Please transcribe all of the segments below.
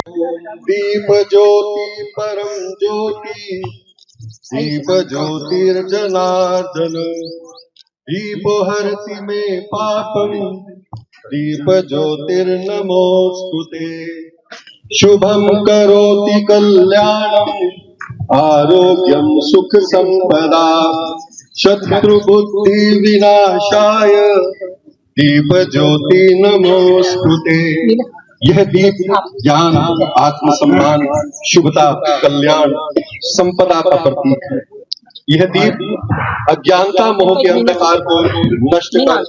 दीप ज्योति परम ज्योति, दीप ज्योतिर्जनार्दन, दीपो हरति मे पापम, दीप ज्योतिर्नमोस्तुते। शुभम करोति कल्याणम, आरोग्यम सुख संपदा, शत्रु बुद्धि विनाशाय, दीप ज्योति नमोस्तुते। यह दीप ज्ञान, आत्मसम्मान, शुभता, कल्याण, संपदा का प्रतीक है। यह दीप अज्ञानता मोह के अंधकार को नष्ट कर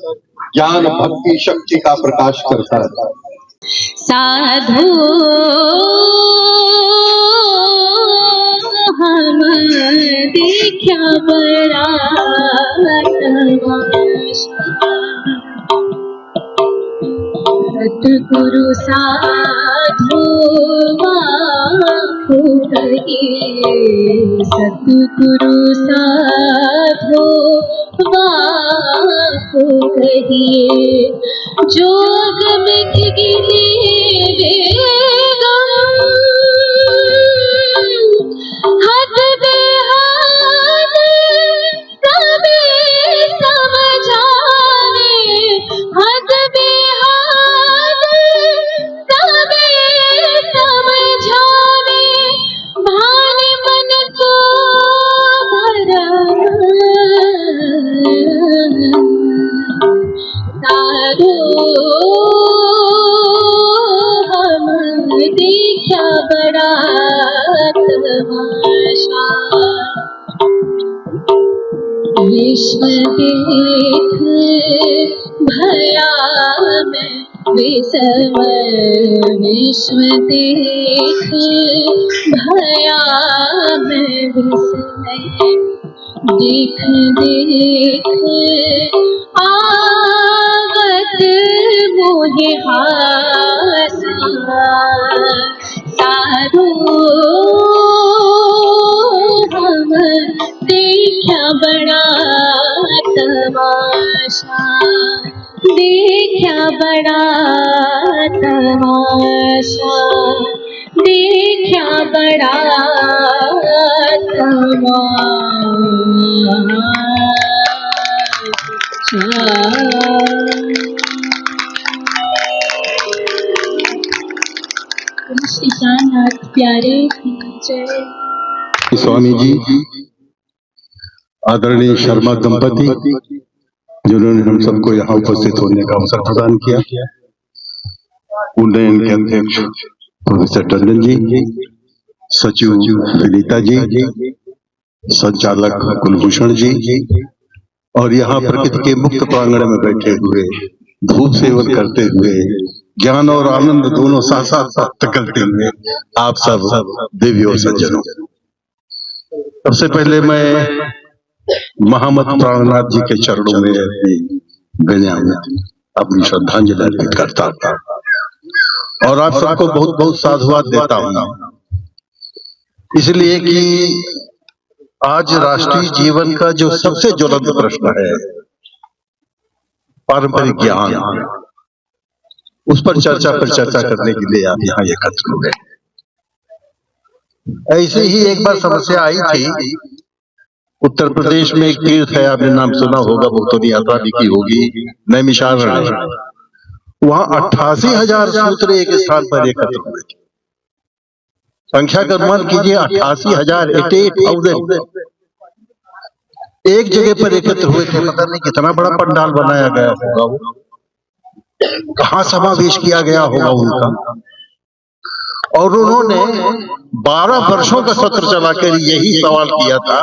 ज्ञान भक्ति शक्ति का प्रकाश करता है। साधु हम देखा बड़ा सतगुरु साधु माफु कहिए, सतगुरु साधु माफु कहिए। जोग में गिरे बेगम, हद बेहद सबे समझावे, हद बेहद सबे समझावे, भाने मन को भरम। साधु हम देखा बड़ा तमाशा, विश्व देख भया मैं विस्मय, विश्व देख भया मैं विस्मय। देख देख आवत मोहे हासा, साधु हम देखा बड़ा तमाशा, देखा बड़ा तमाशा, देखा बड़ा तमाशा। श्रीशानाथ प्यारे की जय। स्वामी जी, आदरणीय शर्मा दंपति जिन्होंने हम सबको यहाँ उपस्थित होने का अवसर प्रदान किया, उन्नयन के अध्यक्ष प्रोफेसर टंडन जी, सचिव विनीता जी, संचालक कुलभूषण जी, और यहाँ प्रकृति के मुक्त प्रांगण में बैठे हुए धूप सेवन करते हुए ज्ञान और आनंद दोनों साथ साथ प्राप्त करते हुए आप सब देवी और सज्जनों, सबसे पहले मैं महामत प्राणनाथ जी के चरणों में अपनी श्रद्धांजलि अर्पित करता हूँ और आप सबको बहुत बहुत साधुवाद देता हूँ, इसलिए कि आज राष्ट्रीय जीवन का जो सबसे ज्वलंत प्रश्न है पारंपरिक ज्ञान, उस पर चर्चा करने के लिए आप यहाँ एकत्र हुए। ऐसे ही एक बार समस्या आई थी, उत्तर प्रदेश में एक तीर्थ है, आपने नाम सुना होगा, भुक्तनी यात्रा भी की होगी, नैमिषारण्य। वहां 88,000 सूत्र एक स्थान पर एकत्र हुए थे। संख्या का अनुमान कीजिए, 88,000 एक जगह पर एकत्र हुए थे। पता नहीं कितना बड़ा पंडाल बनाया गया होगा, वो कहाँ समावेश किया गया होगा उनका। और उन्होंने 12 वर्षों का सत्र चलाकर यही सवाल किया था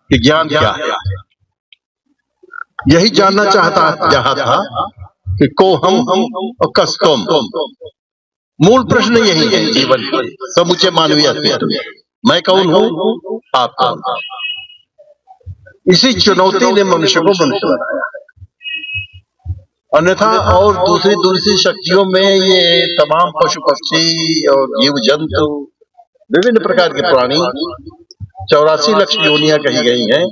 कि ज्ञान क्या है, यही जानना चाहा था कि को हम और कस्तम। मूल प्रश्न यही है जीवन का, समूचे मानवीय अस्तित्व में, मैं कौन हूं, आप कौन। इसी चुनौती ने मनुष्य को मनुष्य बनाया, अन्यथा और दूसरी शक्तियों में ये तमाम पशु पक्षी और जीव जंतु, विभिन्न प्रकार के प्राणी, 84 लाख योनियां कही गई हैं,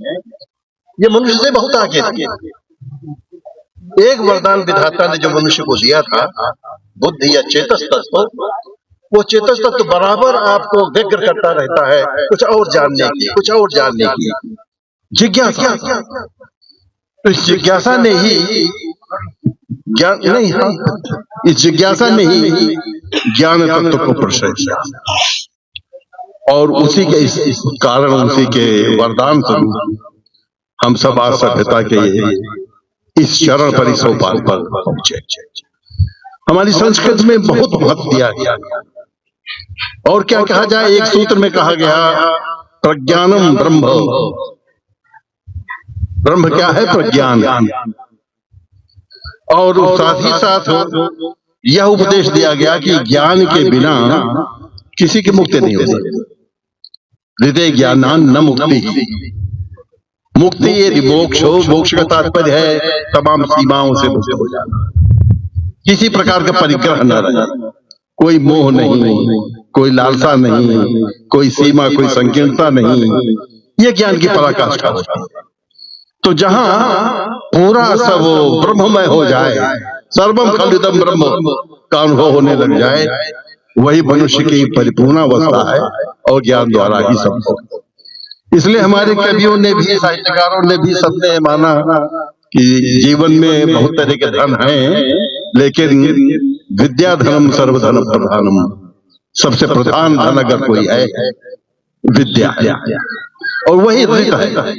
ये मनुष्य से बहुत आगे थे। एक वरदान विधाता ने जो मनुष्य को दिया था, बुद्धि या चेतस तत्व, वो चेतन तत्व बराबर आपको व्यग्र करता रहता है कुछ और जानने की, कुछ और जानने की जिज्ञासा। तो इस जिज्ञासा ने ही ज्ञान नहीं, इस जिज्ञासा ने ही ज्ञान तत्व को प्रश्रय किया और उसी के इस कारण, उसी के वरदान स्वरूप हम सब आज सभ्यता के इस चरण पर, इस सोपान पर पहुंचे। हमारी संस्कृत में बहुत महत्व दिया गया और क्या कहा जाए, एक सूत्र में कहा गया प्रज्ञानम ब्रह्म। ब्रह्म क्या है? प्रज्ञान। और साथ ही साथ यह उपदेश दिया गया कि ज्ञान के बिना किसी की मुक्ति नहीं होती। हृदय ज्ञानान न मुक्ति। मुक्ति यदि मोक्ष हो, मोक्ष का तात्पर्य है तमाम सीमाओं से मुक्त हो जाना, किसी प्रकार का परिग्रह न रहे, कोई मोह नहीं, कोई लालसा नहीं, कोई सीमा, कोई संकीर्णता नहीं। यह ज्ञान की पराकाष्ठा होती है। तो जहां पूरा सब ब्रह्ममय हो जाए, सर्वम खलिदम ब्रह्म का अनुभव होने लग जाए, वही मनुष्य की परिपूर्ण अवस्था है और ज्ञान द्वारा ही संभव। इसलिए हमारे कवियों ने भी, साहित्यकारों ने भी, सबने माना कि जीवन में बहुत तरह के धन हैं, लेकिन विद्या धनम सर्वधन प्रधानम। सबसे प्रधान धन अगर कोई है, विद्या है, और वही ऋत है।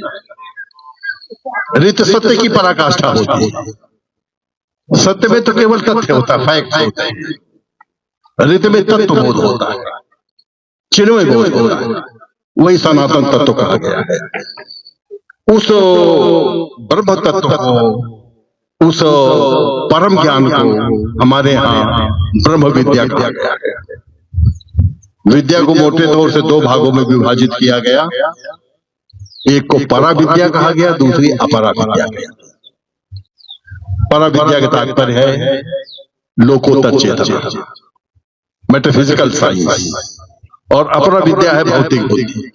ऋत सत्य की पराकाष्ठा होती है। सत्य में तो केवल तथ्य होता है, फैक्ट होते हैं। ऋत में तत्व बोध होता है, चिन्मय बोध होता है, वही सनातन तत्व कहा गया है। उस ब्रह्म तत्व को, उस परम ज्ञान को हमारे यहाँ ब्रह्म विद्या कहा गया है। विद्या को मोटे तौर से दो भागों में विभाजित किया गया। एक को परा विद्या कहा गया, दूसरी अपरा विद्या कहा गया। परा विद्या का तात्पर्य है लोकोत्तर चेतना, मेटाफिजिकल साइंस, और अपरा विद्या है भौतिक बुद्धि।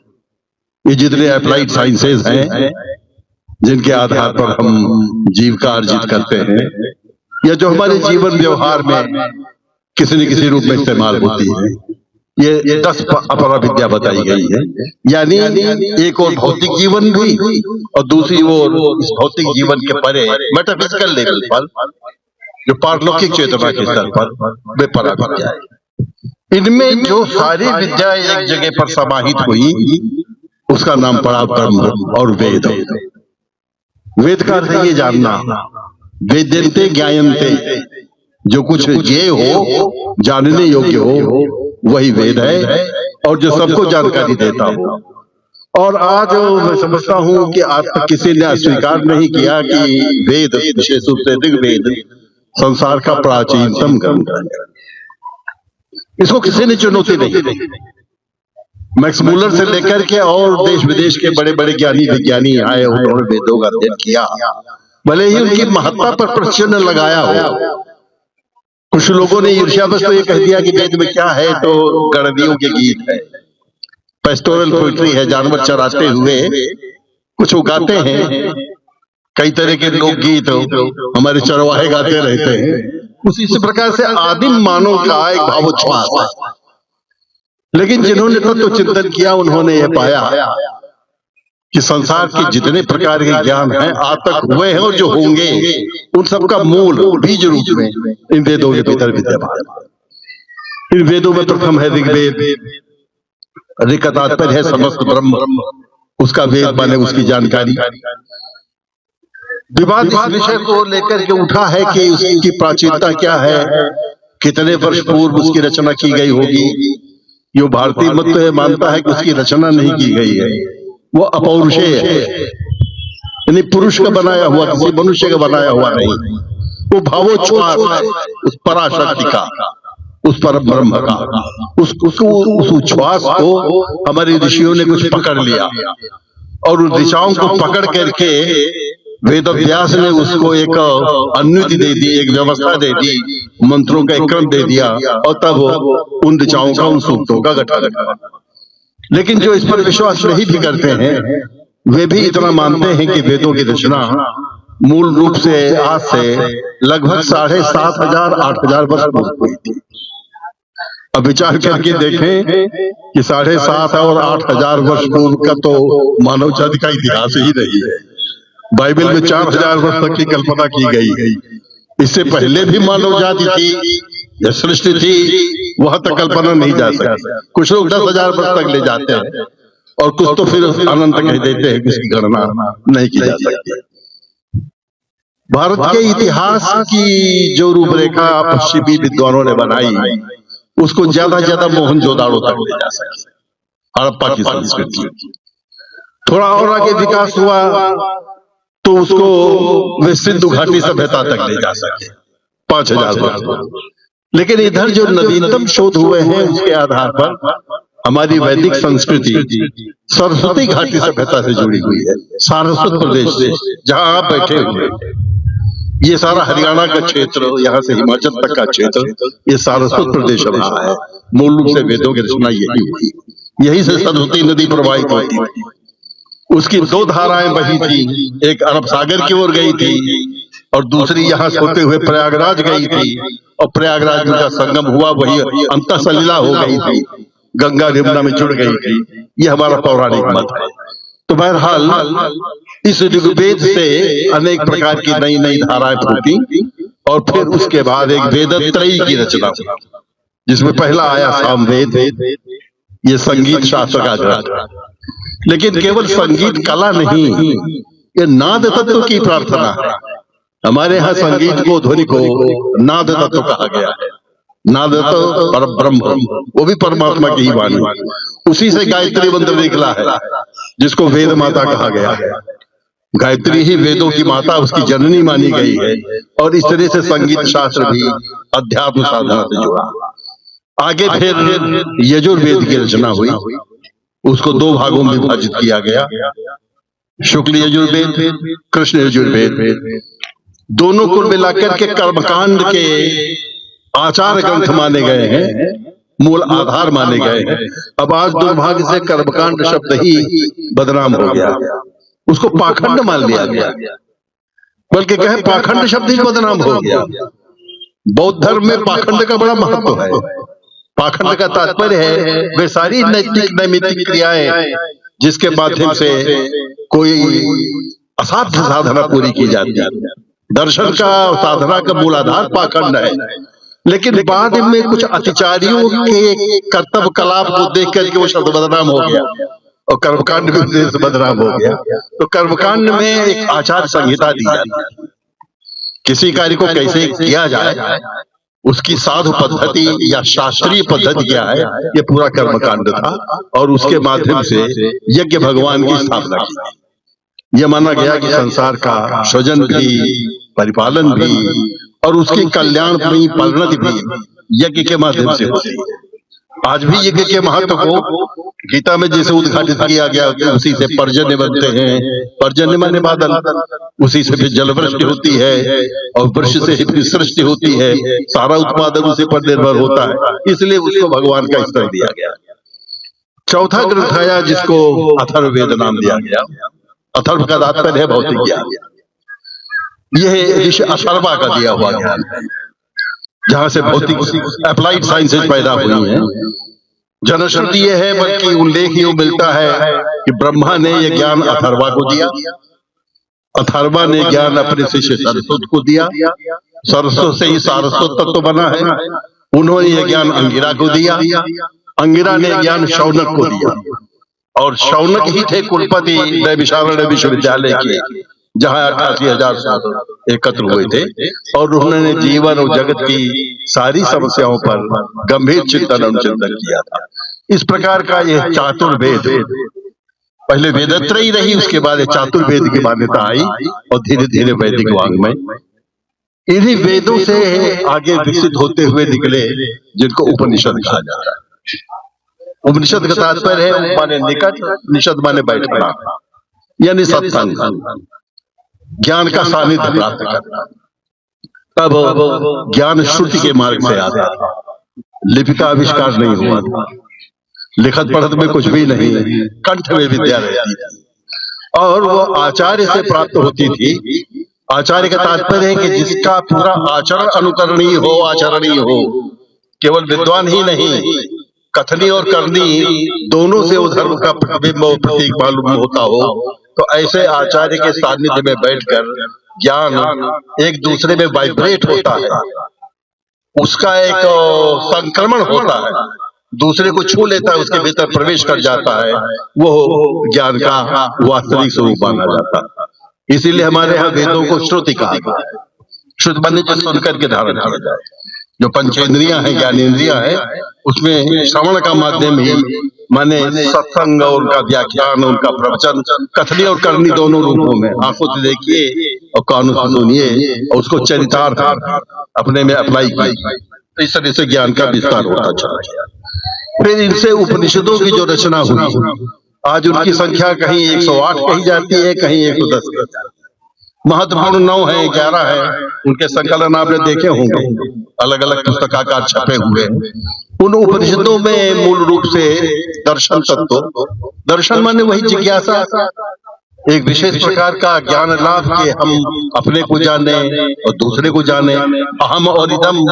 ये जितने अप्लाइड साइंसेज हैं जिनके आधार पर हम जीविका अर्जित करते हैं, या जो हमारे जीवन व्यवहार में किसी न किसी रूप में इस्तेमाल होती है, ये 10 अपरा विद्या बताई गई है। यानी एक और भौतिक जीवन भी, और दूसरी ओर इस भौतिक जीवन के परे मेटाफिजिकल लेवल पर, जो पारलौकिक चेतना के स्तर पर, वे परा विद्या है। इनमें जो सारी विद्या एक जगह पर समाहित हुई, उसका नाम पड़ा ब्रह्म और वेद। वेद का अर्थ ये जानना, वेद्यन्ते ज्ञायन्ते, जो कुछ ये हो, जानने योग्य हो, वही वेद है, और जो सबको जानकारी देता हो। और आज मैं समझता हूं कि आज तक किसी ने स्वीकार नहीं किया कि वेद, विशेष रूप से ऋग्वेद, संसार का प्राचीनतम ग्रंथ है। इसको किसी ने चुनौती नहीं दी। मैक्स मूलर से लेकर के और देश विदेश के बड़े बड़े ज्ञानी विज्ञानी आए, उन्होंने वेदों का अध्ययन किया, भले ही उनकी महत्ता पर प्रश्न लगाया हो। कुछ लोगों ने ईर्ष्यावश तो ये कह दिया कि वेद में क्या है, तो गणदियों के गीत है, पेस्टोरल पोइट्री है, जानवर चराते हुए कुछ उगाते हैं, कई तरह के लोकगीत हमारे चरवाहे गाते रहते हैं। उसी प्रकार से आदिम मानव का एक भावोच्छ्वास है। लेकिन जिन्होंने तत्व चिंतन किया, उन्होंने यह पाया कि संसार के जितने प्रकार के ज्ञान हैं, आज तक हुए हैं और जो होंगे, उन सबका मूल बीज रूप में इन वेदों के भीतर विद्यमान। इन वेदों में प्रथम है ऋग्वेद। ऋग का तात्पर्य है समस्त ब्रह्म, उसका वेद माने उसकी जानकारी। विवाद इस विषय को लेकर के उठा है कि उसकी प्राचीनता क्या है, कितने वर्ष पूर्व उसकी रचना की गई होगी। यो भारतीय मत तो मानता है कि उसकी रचना नहीं की गई है, वो अपौरुषेय है, यानी पुरुष का बनाया हुआ, किसी मनुष्य का बनाया हुआ नहीं। वो भावोच्छ्वास उस पराशक्ति का, उस परम ब्रह्म का, उस उच्छ्वास को हमारे ऋषियों ने कुछ पकड़ लिया, और उन दिशाओं को पकड़ करके वेद व्यास ने उसको एक अनुमति दे दी, एक व्यवस्था दे दी, मंत्रों का एक क्रम दे दिया, और तब उन ऋचाओं का, उन सूक्तों का गठन किया। लेकिन जो इस पर विश्वास नहीं भी करते हैं, वे भी इतना मानते हैं कि वेदों की रचना मूल रूप से आज से लगभग 7,500-8,000 वर्ष पूर्व हुई थी। अब विचार करके देखें कि 7,500 और 8,000 वर्ष पूर्व का तो मानव जाति का इतिहास ही नहीं है। बाइबल में 4,000 वर्ष तक की कल्पना की गई। इससे पहले भी मानव जाति थी, यह सृष्टि थी, वहां तक कल्पना नहीं जा सकती। कुछ लोग 10,000 वर्ष तक ले जाते हैं और कुछ तो फिर अनंत कह देते हैं, किसकी गणना नहीं की जा सकती। भारत के इतिहास की जो रूपरेखा पश्चिमी विद्वानों ने बनाई, उसको ज्यादा ज्यादा मोहनजोदाड़ो तक ले जा सके, हड़प्पा की संस्कृति। थोड़ा और आगे विकास हुआ तो उसको वे सिंधु घाटी सभ्यता तक ले जा सके, 5,000 वर्ष। लेकिन इधर जो नवीनतम शोध हुए हैं उसके आधार पर हमारी वैदिक संस्कृति सरस्वती घाटी सभ्यता से जुड़ी हुई है। सारस्वत प्रदेश से, जहां आप बैठे हुए, ये सारा हरियाणा का क्षेत्र, यहाँ से हिमाचल तक का क्षेत्र, ये सारस्वत प्रदेश रहा है। मूल रूप से वेदों की रचना यही हुई, यही से सरस्वती नदी प्रवाहित होती थी। उसकी 2 धाराएं बही थी, एक अरब सागर की ओर गई थी और दूसरी यहाँ से होते हुए प्रयागराज गई थी, और प्रयागराज में का संगम हुआ, वही अंतःसलिला हो गई थी, गंगा यमुना में जुड़ गई थी। ये हमारा पौराणिक मत है। तो बहरहाल इस ऋग्वेद से अनेक प्रकार की नई नई धाराएं फूटी और फिर उसके बाद एक वेदत्रयी की रचना हुई, जिसमें पहला आया सामवेद, ये संगीत शास्त्र का ग्रंथ। लेकिन केवल संगीत कला नहीं, ये नाद तत्व की प्रार्थना है। हमारे यहाँ संगीत को, ध्वनि को नाद तत्व कहा गया है। नाद तत्व परब्रह्म, वो भी परमात्मा की ही वाणी, उसी से गायत्री मंत्र निकला है, जिसको वेद माता कहा गया है। गायत्री ही वेदों की माता, उसकी जननी मानी गई है। और इस तरह से संगीत शास्त्र भी अध्यात्म साधना से जुड़ा। आगे फिर यजुर्वेद की रचना हुई, उसको 2 भागों में विभाजित किया गया, शुक्ल यजुर्वेद, कृष्ण यजुर्वेद। दोनों को मिलाकर के कर्मकांड के आचार ग्रंथ माने गए हैं, मूल आधार माने गए हैं। अब आज दुर्भाग्य से कर्मकांड शब्द ही बदनाम हो गया, उसको पाखंड मान लिया गया, बल्कि कहे पाखंड शब्द ही बदनाम हो गया। बौद्ध धर्म में पाखंड का बड़ा महत्व है। पाखंड का तात्पर्य है वे सारी नैतिक नैमित्तिक क्रियाएं जिसके माध्यम से कोई असाध्य साधना पूरी की जाती है। दर्शन का साधना का मूलाधार पाखंड है, लेकिन बाद में कुछ अतिचारियों के कर्तव्य कलाप को देख करके वो शब्द बदनाम हो गया और कर्मकांड भी उद्देश्य से बदनाम हो गया। तो कर्मकांड में एक आचार संहिता दी जाती है, किसी कार्य को कैसे किया जाए, उसकी साधु पद्धति या शास्त्रीय पद्धति क्या है, ये पूरा कर्मकांड था। और उसके माध्यम से यज्ञ भगवान की स्थापना की। यह माना गया कि संसार का सृजन भी, परिपालन भी और उसकी कल्याण भी, परिणति भी यज्ञ के माध्यम से होती है। आज भी यज्ञ के महत्व को गीता में जैसे उद्घाटित किया गया, उसी से पर्जन्य बनते हैं। पर्जन्य माने बादल, उसी से फिर जलवृष्टि होती है और वृक्ष से ही फिर सृष्टि होती है। सारा उत्पादन उसी पर निर्भर होता है, इसलिए उसको भगवान का स्तर दिया गया। चौथा ग्रंथ आया जिसको अथर्ववेद नाम दिया गया। अथर्व का तात्पर्य है भौतिक ज्ञान। यह ऋषि अथर्वा का दिया हुआ ज्ञान है, जहां से भौतिक अप्लाइड साइंसेज पैदा हुई हैं। जनश्रुति यह है, बल्कि उल्लेख यूं मिलता है कि ब्रह्मा ने यह ज्ञान अथर्वा को दिया, अथर्वा ने ज्ञान अपने शिष्य सरस्वत को दिया, सरस्वत से ही सारस्वत तत्व बना है। उन्होंने यह ज्ञान अंगिरा को दिया, अंगिरा ने ज्ञान शौनक को दिया, और शौनक ही थे कुलपति नैमिषारण्य विश्वविद्यालय के, जहां 88,000 छात्र एकत्र हुए थे। और उन्होंने जीवन और जगत की सारी समस्याओं पर गंभीर चिंतन अनुचिंतन किया था। इस प्रकार का यह चातुर्वेद, पहले वेदत्रयी रही, उसके बाद चातुर्वेद की मान्यता आई और धीरे धीरे वैदिक वाङ्मय। इन्हीं वेदों से आगे विकसित होते हुए निकले जिनको उपनिषद कहा जाता है। उपनिषद का तात्पर्य है माने निकट, निषद माने बैठना, यानी सत्संग, ज्ञान का सानिध्य प्राप्त करना। तब ज्ञान श्रुति के मार्ग से आता था, लिपि का आविष्कार नहीं हुआ था, लिखत पढ़त में कुछ भी नहीं, कंठ में विद्या रहती थी और वो आचार्य से प्राप्त होती थी। आचार्य का तात्पर्य है कि जिसका पूरा आचरण अनुकरणीय हो, आचरणीय हो, केवल विद्वान ही नहीं, कथनी और करनी दोनों से वो धर्म का प्रतिबिंब और प्रतीक मालूम होता हो, तो ऐसे आचार्य के सानिध्य में बैठकर ज्ञान एक दूसरे में वाइब्रेट होता है, उसका एक संक्रमण होता है, दूसरे को छू लेता है, उसके भीतर प्रवेश कर जाता है, वो ज्ञान का वास्तविक स्वरूप माना जाता है। इसीलिए हमारे यहाँ वेदों को श्रुति कहा गया है। श्रुति माने जो सुनकर के धारण किया जाए। जो पंचेंद्रियां हैं, ज्ञानेंद्रियां हैं, उसमें श्रवण का माध्यम ही माने सत्संग और उनका व्याख्यान, उनका प्रवचन, कथनी और करनी दोनों रूपों में, आंखों से देखिए और कानों से सुनिए और उसको चरितार्थ अपने में अप्लाई कीजिए। तो इस तरह से ज्ञान का विस्तार होता चला गया। फिर इनसे उपनिषदों की जो रचना हुई, आज उनकी संख्या कहीं 108 कही जाती है, कहीं 110 कही जाती है। महत्वपूर्ण 9 है, 11 है, उनके संकलन आपने देखे होंगे, अलग अलग पुस्तकाकार छपे हुए। उन उपनिषदों में मूल रूप से दर्शन तत्व, दर्शन माने वही जिज्ञासा, एक विशेष प्रकार का ज्ञान लाभ के हम अपने को जाने और दूसरे को जाने। अहम और इदम,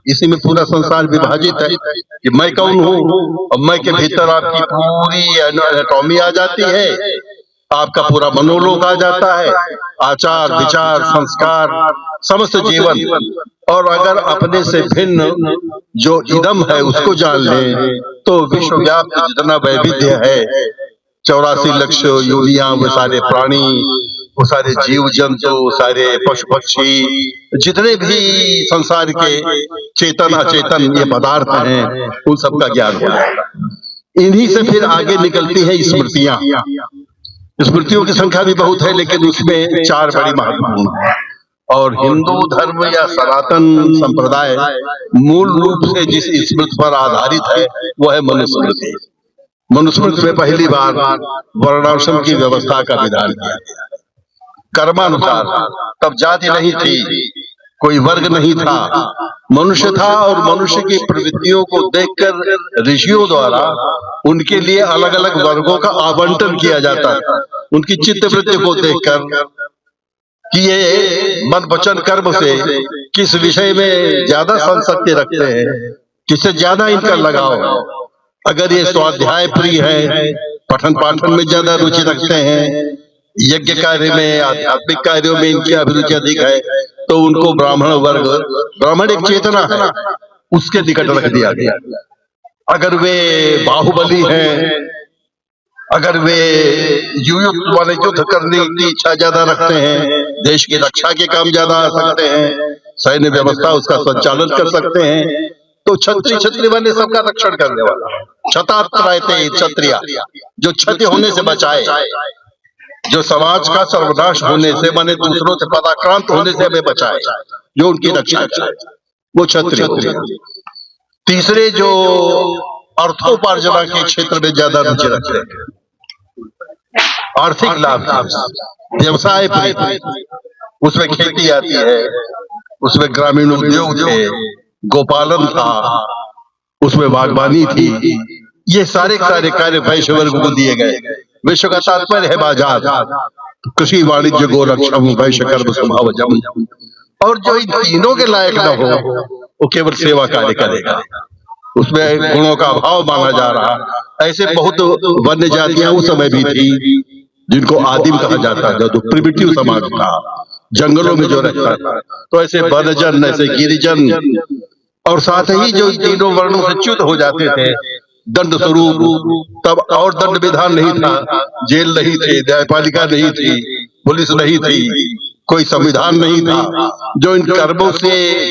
इसी में पूरा संसार विभाजित है कि मैं कौन हूँ, और मैं के भीतर आपकी पूरी एनाटॉमी आ जाती है, आपका पूरा मनोलोक आ जाता है, आचार विचार संस्कार समस्त जीवन। और अगर अपने से भिन्न जो इदम है उसको जान ले, तो विश्वव्याप्त जितना वैविध्य है, 84 लाख योनियां, वो सारे प्राणी, वो सारे जीव जंतु, सारे पशु पक्षी, जितने भी संसार के चेतन अचेतन ये पदार्थ हैं, उन सबका ज्ञान हो जाएगा। इन्हीं से फिर आगे निकलती है स्मृतियां। स्मृतियों की संख्या भी बहुत है, लेकिन उसमें 4 बड़ी महत्वपूर्ण है। और हिंदू धर्म या सनातन संप्रदाय मूल रूप से जिस स्मृति पर आधारित है वो है मनुस्मृति। मनुस्मृति में पहली बार वर्णाश्रम की व्यवस्था का विधान किया गया। कर्मानुसार, तब जाति नहीं थी, कोई वर्ग नहीं था, मनुष्य था, और मनुष्य की प्रवृत्तियों को देखकर ऋषियों द्वारा उनके लिए अलग अलग वर्गों का आवंटन किया जाता था। उनकी चित्तवृत्ति को देखकर कि ये मन वचन कर्म से किस विषय में ज्यादा संसक्ति रखते हैं, किससे ज्यादा इनका लगाव। अगर ये स्वाध्याय प्रिय है, पठन पाठन में ज्यादा रुचि रखते हैं, यज्ञ कार्य में, आध्यात्मिक कार्यों में इनकी अभिरुचि अधिक है, तो उनको ब्राह्मण वर्ग, ब्राह्मण एक चेतना है, उसके निकट रख दिया गया। अगर वे बाहुबली हैं, अगर वे युद्ध करने की इच्छा ज्यादा रखते हैं, देश की रक्षा के काम ज्यादा आ सकते हैं, सैन्य व्यवस्था उसका संचालन कर सकते हैं, तो छत्री वाले सबका रक्षण करने वाला, क्षतात्रायते क्षत्रिय, जो क्षति होने से बचाए, जो समाज का सर्वनाश होने से, माने दूसरों से पदाक्रांत होने से हमें बचाए, जो उनकी रक्षा करे, वो क्षत्रिय। तीसरे जो अर्थोपार्जना के क्षेत्र में ज्यादा रुचि रखते हैं, आर्थिक लाभ, व्यवसाय प्रीति, उसमें खेती आती है, उसमें ग्रामीण उद्योग थे, गोपालन था, उसमें बागवानी थी, ये सारे कार्य वैश्य वर्ग को दिए गए। विश्व का तात्पर्य है बाजार, कृषि वाणिज्य गोरक्षम वैश्य कर्म स्वभावजम। और जो इन तीनों के लायक न हो, वो केवल सेवा कार्य करेगा, उसमें गुणों का अभाव माना जा रहा। ऐसे बहुत वन्य जातियां उस समय भी थी जिनको आदिम कहा जाता है, जो प्रिमिटिव समाज था, जंगलों में जो रहता था। तो ऐसे वनजन, ऐसे गिरिजन, और साथ ही जो तीनों वर्णों से च्युत हो जाते थे, दंड स्वरूप, तब और दंड विधान नहीं था, जेल नहीं थे, न्यायपालिका नहीं थी, पुलिस नहीं थी, कोई संविधान नहीं था। जो इन कर्मों से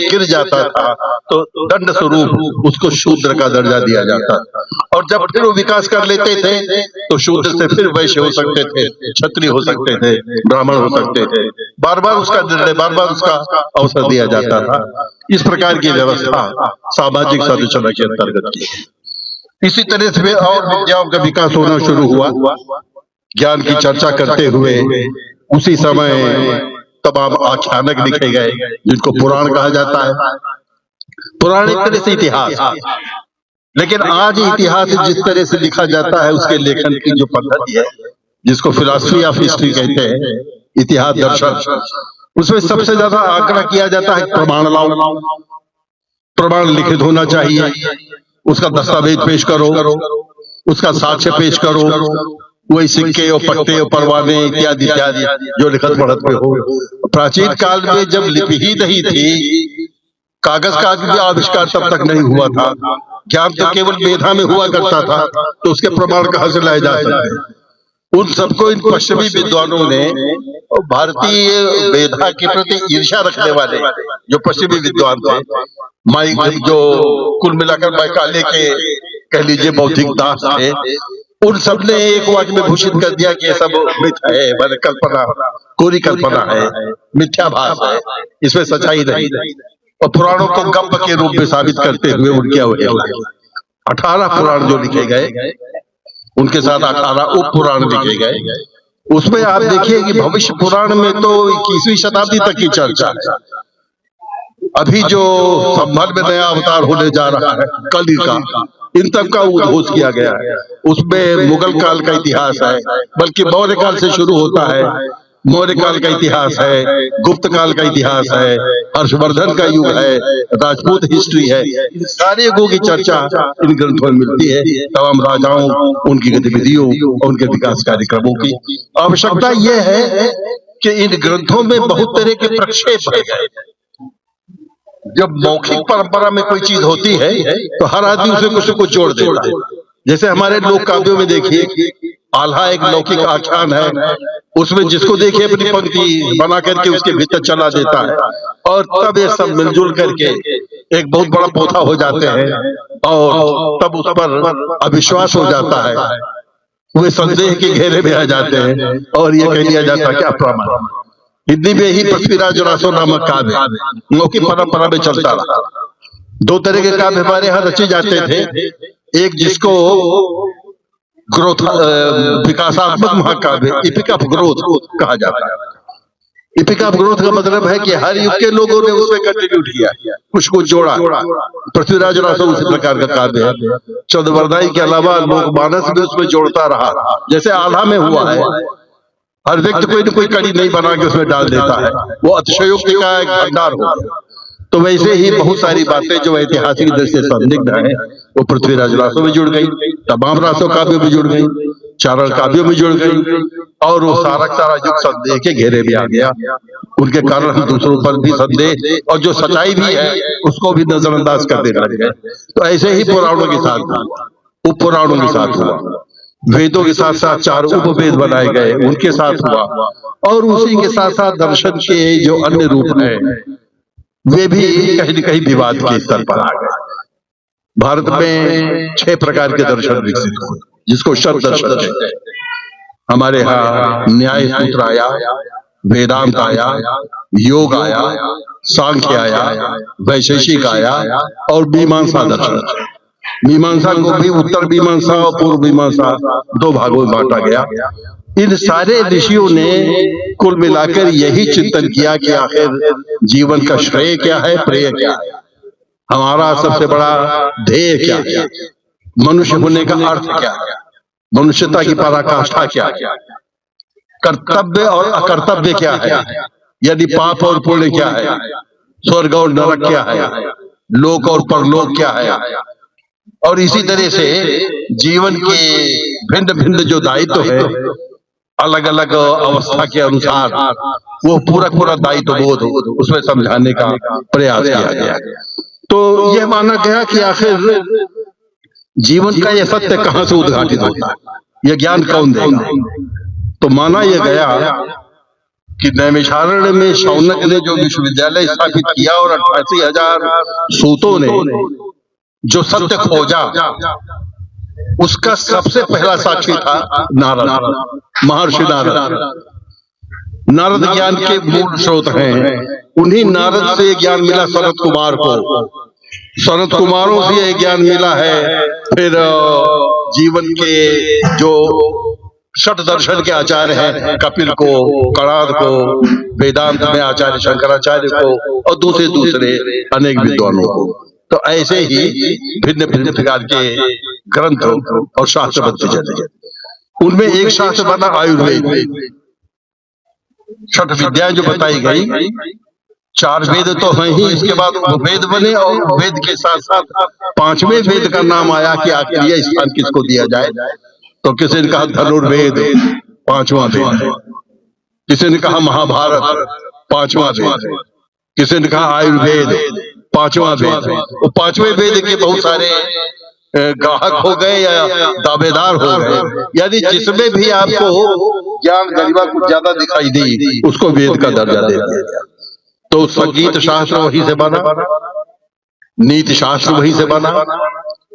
गिर जाता था तो दंड स्वरूप उसको शूद्र का दर्जा दिया जाता था। और जब फिर वो विकास कर लेते थे तो शूद्र से फिर वैश्य हो सकते थे, क्षत्रिय हो सकते थे, ब्राह्मण हो सकते थे, बार बार उसका निर्णय, बार बार उसका अवसर दिया जाता था। इस प्रकार की व्यवस्था सामाजिक संरचना के अंतर्गत की। इसी तरह से और विद्याओं का विकास होना शुरू हुआ। ज्ञान की चर्चा करते हुए उसी समय तमाम आख्यानक लिखे गए, जिनको पुराण कहा जाता है। पुराण एक तरह से इतिहास, लेकिन आज इतिहास जिस तरह से लिखा जाता है, उसके लेखन की जो पद्धति है, जिसको फिलॉसफी ऑफ हिस्ट्री कहते हैं, इतिहास दर्शन, उसमें सबसे ज्यादा आग्रह किया जाता है प्रमाण लाओ। प्रमाण लिखित होना चाहिए, उसका दस्तावेज पेश करो, उसका साक्ष्य पेश करो, वही सिक्के और पट्टे और परवाने इत्यादि इत्यादि जो लिखत पढ़त में हो। प्राचीन काल में जब लिपि ही नहीं थी, कागज का भी आविष्कार तब तक नहीं हुआ था, ज्ञान तो केवल मेधा में हुआ करता था, तो उसके प्रमाण कहाँ से लाए जा सकते हैं? उन सबको इन पश्चिमी विद्वानों ने, भारतीय मेधा के प्रति ईर्ष्या रखने वाले जो पश्चिमी विद्वान थे, जो कुल मिलाकर मैकाले के कह लीजिए बौद्धिक दास थे, उन सब ने एक वाक्य में घोषित कर दिया कि ये सब मिथ्या है, मैंने कल्पना, कोरी कल्पना है, मिथ्याभास है, इसमें सच्चाई नहीं। और पुराणों को गप्प के रूप में साबित करते हुए उनकी अवहेलना। 18 पुराण जो लिखे गए, उनके साथ 18 उप पुराण लिखे गए। उसमें आप देखिए कि भविष्य पुराण में तो 21वीं शताब्दी तक की चर्चा है। अभी जो संभल में नया अवतार होने जा रहा है कली का, इन तक का उद्घोष किया गया है। उसमें मुगल काल का इतिहास है, बल्कि मौर्य काल से शुरू होता है, मौर्य काल का इतिहास है, गुप्त काल का इतिहास है, हर्षवर्धन का युग है, राजपूत हिस्ट्री है। इन सारे युगों की चर्चा इन ग्रंथों में मिलती है। तमाम राजाओं, उनकी गतिविधियों, उनके विकास कार्यक्रमों की। आवश्यकता यह है कि इन ग्रंथों में बहुत तरह के प्रक्षेप है। जब मौखिक परंपरा में कोई चीज होती है तो हर आदमी उसमें कुछ न कुछ जोड़ देता है। जैसे हमारे लोक काव्यों में देखिए, आल्हा एक लौकिक आख्यान है, उसमें जिसको देखिए अपनी पंक्ति बना करके उसके भीतर चला देता है, और तब ये सब मिलजुल करके एक बहुत बड़ा पोथा हो जाते हैं, और तब उस पर अविश्वास हो जाता है, वे संदेह के घेरे में आ जाते हैं, और ये कह दिया जाता है कि अप्रामाणिक। हिंदी में ही पृथ्वीराज रासो नामक काव्य मौखिक परंपरा में चलता रहा। 2 तरह के काव्य हमारे यहाँ रचे जाते थे, एक जिसको ग्रोथ विकासात्मक महाकाव्य, इपिक ऑफ ग्रोथ कहा जाता है। इपिक ऑफ ग्रोथ का मतलब है कि हर युग के लोगों ने उसमें कंट्रीब्यूट किया, कुछ कुछ जोड़ा। पृथ्वीराज रासो उसी प्रकार का काव्य है। चौदवरदाई के अलावा लोकमानस भी उसमें जोड़ता रहा, जैसे आल्हा में हुआ है। हर व्यक्ति कोई न कोई कड़ी नहीं बना के उसमें डाल देता है, वो अतिशयोक्ति का एक भंडार हो गया। तो वैसे ही बहुत सारी बातें जो ऐतिहासिक दृष्टि से संदिग्ध है, वो पृथ्वीराज रासों में जुड़ गई, तमाम रासों काव्यों में जुड़ गई, चारण काव्यों में जुड़ गई, और वो सारा युग संदेह के घेरे में आ गया। उनके कारण हम दूसरों पर भी संदेह और जो सच्चाई भी है उसको भी नजरअंदाज कर देने लग गए। तो ऐसे ही पुराणों के साथ हुआ, उप पुराणों के साथ हुआ, वेदों के साथ साथ 4 उपवेद बनाए गए, उनके साथ हुआ, और उसी के साथ साथ दर्शन के जो अन्य रूप हैं वे भी कहीं न कहीं विवाद के स्तर पर आ गए। भारत में 6 प्रकार के दर्शन विकसित हुए, जिसको शब्द दर्शन कहते हैं। हमारे यहाँ न्याय सूत्र आया, वेदांत आया, योग आया, सांख्य आया, वैशेषिक आया, और मीमांसा दर्शन। मीमांसा को भी उत्तर मीमांसा और पूर्व मीमांसा 2 भागों में बांटा गया। इन सारे ऋषियों ने कुल मिलाकर यही चिंतन किया कि आखिर जीवन का श्रेय क्या है, प्रेय क्या है, हमारा सबसे बड़ा ध्येय क्या है, मनुष्य होने का अर्थ क्या है, मनुष्यता की पराकाष्ठा क्या है, कर्तव्य और अकर्तव्य क्या है, यदि पाप और पुण्य क्या है, स्वर्ग और नरक क्या है, लोक और परलोक क्या है। और इसी तरह से जीवन के भिन्न भिन्न जो दायित्व है, अलग अलग अवस्था के अनुसार वो पूरा दायित्व बोध उसमें समझाने का प्रयास किया गया। तो यह माना गया कि आखिर जीवन का यह सत्य कहाँ से उद्घाटित होता है, यह ज्ञान कौन देगा। तो माना यह गया कि नैमिषारण्य में शौनक ने जो विश्वविद्यालय स्थापित किया और 88,000 सूतों ने जो सत्य खोजा, उसका सबसे पहला साक्षी था नारद, महर्षि नारद। नारद ज्ञान के मूल स्रोत हैं। उन्हीं नारद से ज्ञान मिला सनत कुमार को, सनत कुमारों से यह ज्ञान मिला है फिर जीवन के जो षट दर्शन के आचार्य हैं, कपिल को, कणाद को, वेदांत में आचार्य शंकराचार्य को, और दूसरे अनेक विद्वानों को। तो ऐसे ही भिन्न भिन्न प्रकार के ग्रंथ और शास्त्र बनते चले। उनमें एक शास्त्र बना आयुर्वेद। 6 विद्याएं जो बताई गई, 4 वेद तो हैं ही, इसके बाद वेद बने और वेद के साथ साथ 5वें वेद का नाम आया कि आखिर यह स्थान किसको दिया जाए। तो किसी ने कहा धनुर्वेद 5वां वेद, किसी ने कहा महाभारत 5वां वेद, किसी ने कहा आयुर्वेद 5वां वेद। वो 5वें वेद के बहुत सारे ग्राहक हो गए या दावेदार हो गए, यानी जिसमें भी आपको ज्ञान गरिमा कुछ ज्यादा दिखाई दी उसको वेद का दर्जा दे दिया गया। तो संगीत शास्त्र वहीं से बना, नीति शास्त्र वहीं से बना,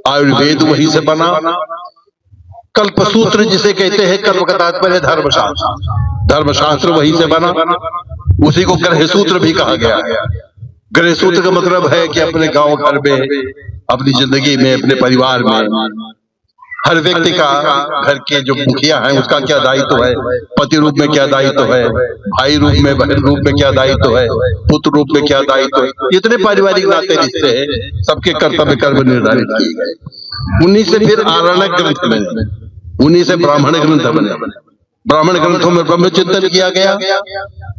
आयुर्वेद वहीं से बना, कल्पसूत्र जिसे कहते हैं कल्प का तात्पर्य धर्मशास्त्र, धर्मशास्त्र वहीं से बना। उसी को ग्रह सूत्र भी कहा गया है। ग्रह सूत्र का मतलब है कि अपने गांव घर में, अपनी जिंदगी में, अपने परिवार में हर व्यक्ति का, घर के जो मुखिया है उसका क्या दायित्व है, पति रूप में क्या दायित्व है, भाई रूप में, बहन रूप में क्या दायित्व है, पुत्र रूप में क्या दायित्व है, इतने पारिवारिक नाते रिश्ते हैं, सबके कर्तव्य कर्म निर्धारित किए गए। उन्हीं से फिर आरण्यक ग्रंथ बने, उन्हीं से ब्राह्मण ग्रंथ बने। ब्राह्मण ग्रंथों में ब्रह्म चिंतन किया गया,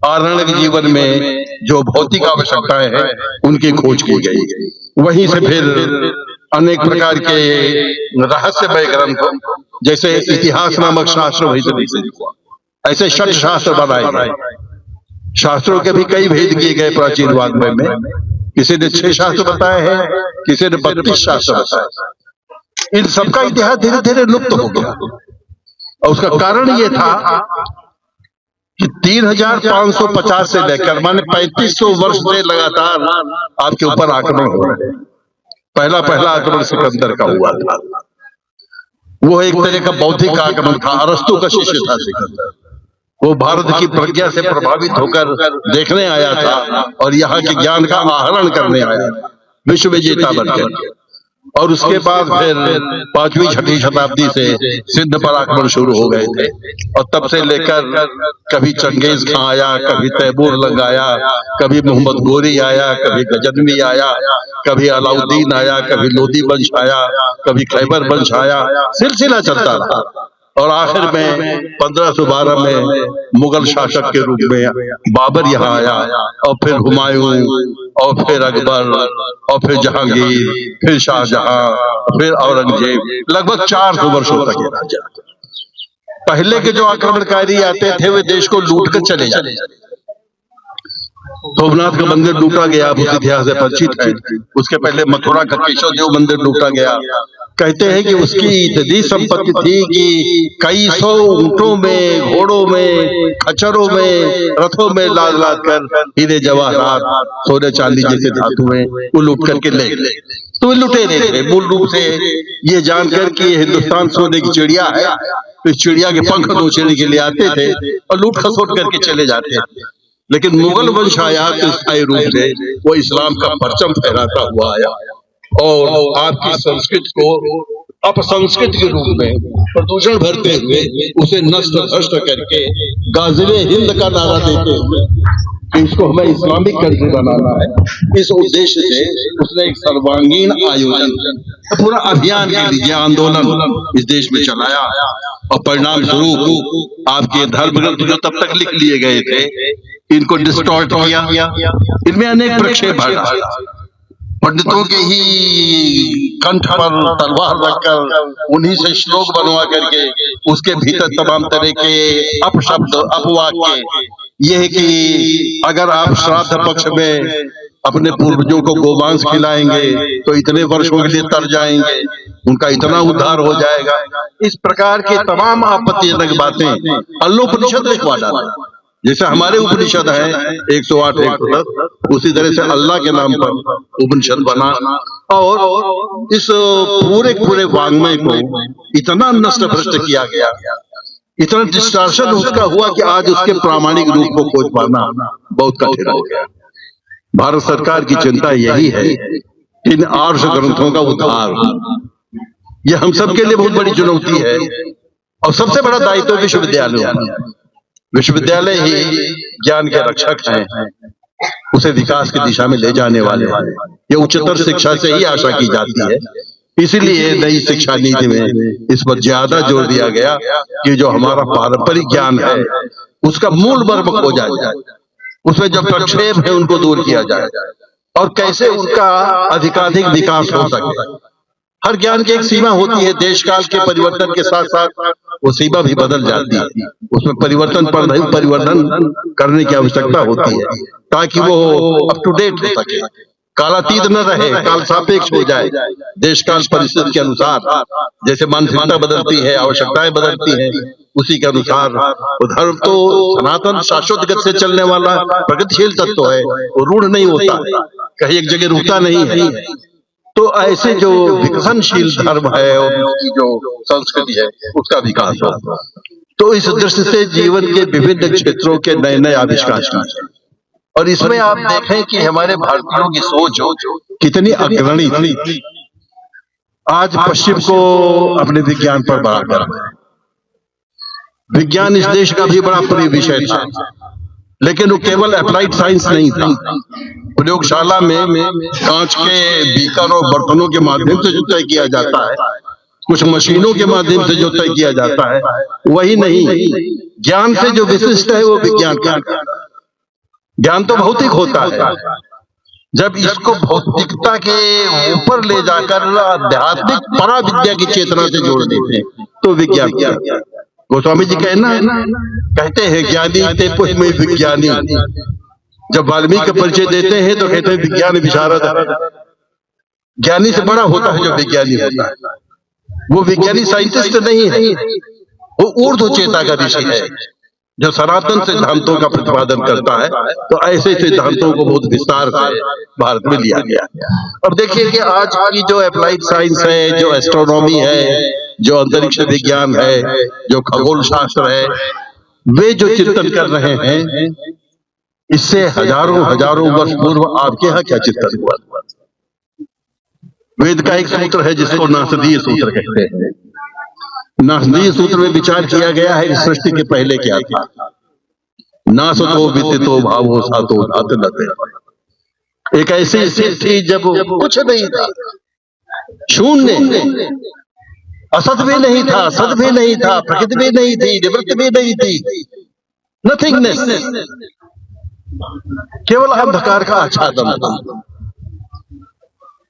आरण्यक जीवन में जो भौतिक आवश्यकताएं हैं उनकी खोज की गई। वहीं से फिर अनेक प्रकार के रहस्यमय ग्रंथ, जैसे इतिहास नामक शास्त्र वहीं से विकसित हुआ। ऐसे 6 शास्त्र बनाए गए। शास्त्रों के भी कई भेद किए गए प्राचीन वाङ्मय में। किसी ने 6 शास्त्र बताए हैं, किसी ने 32 शास्त्र बताए। इन सबका इतिहास धीरे धीरे लुप्त हो गया और उसका कारण ये था कि 3550 से लेकर माने 3500 वर्ष से लगातार आपके ऊपर आक्रमण हो रहे हैं। पहला आक्रमण सिकंदर का हुआ था, वो एक तरह का बौद्धिक आक्रमण था। अरस्तु का शिष्य था सिकंदर, वो भारत की प्रज्ञा से प्रभावित होकर देखने आया था और यहाँ के ज्ञान का आहरण करने आया, विश्व विजेता बनकर। और उसके बाद फिर 5वीं 6वीं शताब्दी से सिंध पर आक्रमण शुरू हो गए थे और तब से लेकर कभी चंगेज खां आया, कभी तैमूर लंग आया, कभी मोहम्मद गोरी आया, कभी गजनवी आया, कभी अलाउद्दीन आया, कभी लोदी वंश आया, कभी खैबर वंश आया, सिलसिला चलता रहा। और आखिर में 1512 में मुगल शासक के रूप में बाबर यहाँ आया और फिर हुमायूं और फिर अकबर और फिर जहांगीर, फिर शाहजहां, फिर औरंगजेब, लगभग 400 वर्षों तक ये राज्य। पहले के जो आक्रमणकारी आते थे वे देश को लूट कर चले जाते। सोमनाथ का मंदिर लूटा गया, उस इतिहास से परिचित है। उसके पहले मथुरा का केशव देव मंदिर लूटा गया। कहते हैं कि उसकी इतनी संपत्ति थी कि कई सौ ऊंटों में, घोड़ों में, खच्चरों में, रथों में लाद लाद कर हीरे जवाहरात, सोने चांदी जैसे धातु में वो लूट करके ले गए। तो वे लुटेरे थे मूल रूप से ये जानकर कि हिंदुस्तान सोने की चिड़िया है, तो इस चिड़िया के पंख नोचने के लिए आते थे और लूट खसोट करके चले जाते थे। लेकिन मुगल वंश आया तो स्थायी रूप से वो इस्लाम का परचम फहराता हुआ आया और आपकी संस्कृति को अपसंस्कृत के रूप में प्रदूषण भरते हुए उसे नष्ट भ्रष्ट करके गाज़िबे हिंद का नारा देते हुए इसको हमें इस्लामिक कंट्री बनाना है, इस उद्देश्य से उसने एक सर्वांगीण आयोजन, पूरा अभियान के लिए आंदोलन इस देश में चलाया और परिणाम स्वरूप आपके धर्म ग्रंथ जो तब तक लिख लिए गए थे इनको डिस्टॉर्ट किया। इनमें अनेक प्रक्षेप पंडितों के ही कंठ पर तलवार रखकर उन्हीं से श्लोक बनवा करके उसके भीतर तमाम तरह के अपशब्द अपवाक्य, यह कि अगर आप श्राद्ध पक्ष में अपने पूर्वजों को गोमांस खिलाएंगे तो इतने वर्षों के लिए तर जाएंगे, उनका इतना उद्धार हो जाएगा। इस प्रकार की तमाम आपत्तिजनक बातें अल्लोपनिषद लिखवा डाला। जैसे हमारे उपनिषद है 108 110, उसी तरह से अल्लाह के नाम पर उपनिषद बना और इस पूरे वाङ्मय को इतना नष्ट भ्रष्ट किया गया, इतना डिस्टॉर्शन उसका हुआ कि आज उसके प्रामाणिक रूप को खोज पाना बहुत कठिन हो गया। भारत सरकार की चिंता यही है कि इन आर्ष ग्रंथों का उद्धार, यह हम सबके लिए बहुत बड़ी चुनौती है और सबसे बड़ा दायित्व विश्वविद्यालय। विश्वविद्यालय ही ज्ञान के रक्षक हैं, उसे विकास की दिशा में ले जाने वाले हैं। ये उच्चतर शिक्षा से ही आशा की जाती है, इसीलिए नई शिक्षा नीति में इस पर ज्यादा जोर दिया गया कि जो हमारा पारंपरिक ज्ञान है उसका मूल मर्म खो जाए, उसमें जो प्रक्षेप है उनको दूर किया जाए और कैसे उनका अधिकाधिक विकास हो सके। हर ज्ञान की एक सीमा होती है, देश काल के परिवर्तन के साथ साथ वो सीमा भी बदल जाती है, उसमें परिवर्तन करने की आवश्यकता होती है ताकि वो अप टू डेट हो सके, कालातीत न रहे, काल सापेक्ष हो जाए। देश काल परिस्थिति के अनुसार जैसे मानसिकता बदलती है, आवश्यकताएं बदलती है, उसी के अनुसार धर्म तो सनातन शाश्वत गति से चलने वाला प्रगतिशील तत्व है, वो रूढ़ नहीं होता है, कहीं एक जगह रुकता नहीं है। तो ऐसे जो विकसनशील धर्म है और उसकी जो संस्कृति है उसका विकास हो। तो इस दृष्टि से जीवन के विभिन्न क्षेत्रों के नए नए आविष्कार किए और इसमें आप देखें कि हमारे भारतीयों की सोच कितनी अग्रणी थी। आज पश्चिम को अपने विज्ञान पर बड़ा गर्व है। विज्ञान इस देश का भी बड़ा प्रिय विषय था, लेकिन वो केवल अप्लाइड साइंस नहीं था। प्रयोगशाला में कांच के बीकर और बर्तनों के माध्यम से जो तय किया जाता है, कुछ मशीनों के माध्यम से जो तय किया जाता है, वही नहीं, ज्ञान से जो विशिष्ट है वो विज्ञान का ज्ञान तो भौतिक होता है। जब इसको भौतिकता के ऊपर ले जाकर आध्यात्मिक परा विद्या की चेतना से जोड़ देते हैं तो विज्ञान क्या। गोस्वामी जी कहते हैं ज्ञानी ते पुष्प में विज्ञानी। जब वाल्मीकि का परिचय देते हैं तो कहते हैं विज्ञान विशारद है। ज्ञानी से बड़ा होता है जो विज्ञानी होता है, वो विज्ञानी साइंटिस्ट नहीं है, वो ऊर्ध्व चेता का ऋषि है जो सनातन सिद्धांतों का प्रतिपादन करता है। तो ऐसे सिद्धांतों को बहुत विस्तार से भारत में लिया गया। अब देखिए कि आज की जो अप्लाइड साइंस है, जो एस्ट्रोनॉमी है, जो अंतरिक्ष विज्ञान है, जो खगोल शास्त्र है, वे जो चिंतन कर रहे हैं, इससे हजारों वर्ष पूर्व आपके यहाँ क्या चिंतन हुआ? वेद का एक सूत्र है जिसको नासदीय सूत्र कहते हैं। नासदीय सूत्र में विचार किया गया है कि सृष्टि के पहले क्या था। नासतो विदितो भावो सातो धातु नते। एक ऐसी स्थिति थी जब कुछ नहीं था, शून्य, असत भी नहीं था, सत भी नहीं था, प्रकृति भी नहीं थी, निवृत्ति भी नहीं थी, नथिंगनेस, केवल अंधकार का आच्छादन था।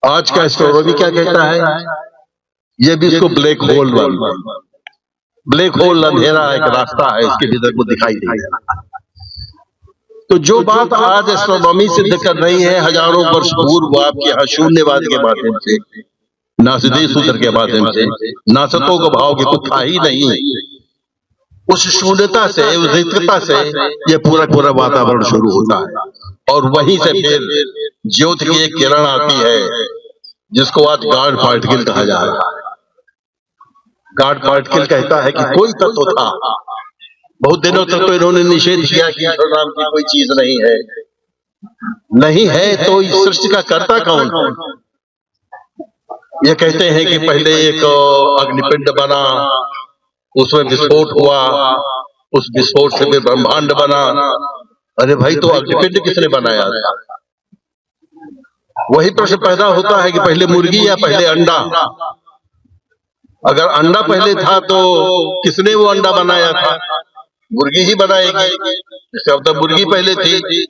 आज का एस्ट्रोनॉमी क्या कहता है? ये भी इसको ब्लैक होल वाला, ब्लैक होल अंधेरा एक रास्ता है, इसके भीतर को दिखाई नहीं देता। तो जो बात आज एस्ट्रोनॉमी सिद्ध कर रही है हजारों वर्ष पूर्व आपके यहाँ शून्यवाद के माध्यम से, नासदीय सूत्र के माध्यम से, नासतों का भाव के कुछ था ही नहीं, उस शून्यता से, उस रिक्तता से ये पूरा वातावरण शुरू होता है और वहीं से फिर ज्योति की एक किरण आती है जिसको आज गॉड पार्टिकल कहा जा रहा है। गॉड पार्टिकल कहता है कि कोई तत्व था, बहुत दिनों तक तो इन्होंने निषेध किया कि ईश्वर नाम की कोई चीज नहीं है, तो इस सृष्टि का कर्ता कौन? ये कहते हैं कि पहले एक अग्निपिंड बना, उसमें विस्फोट हुआ, उस विस्फोट से फिर ब्रह्मांड बना। अरे भाई, तो अग्निपिंड किसने बनाया था? वही प्रश्न पैदा होता है कि पहले मुर्गी या पहले अंडा। अगर अंडा पहले था तो किसने वो अंडा बनाया था? मुर्गी ही बनाएगी, इसका मतलब मुर्गी पहले थी।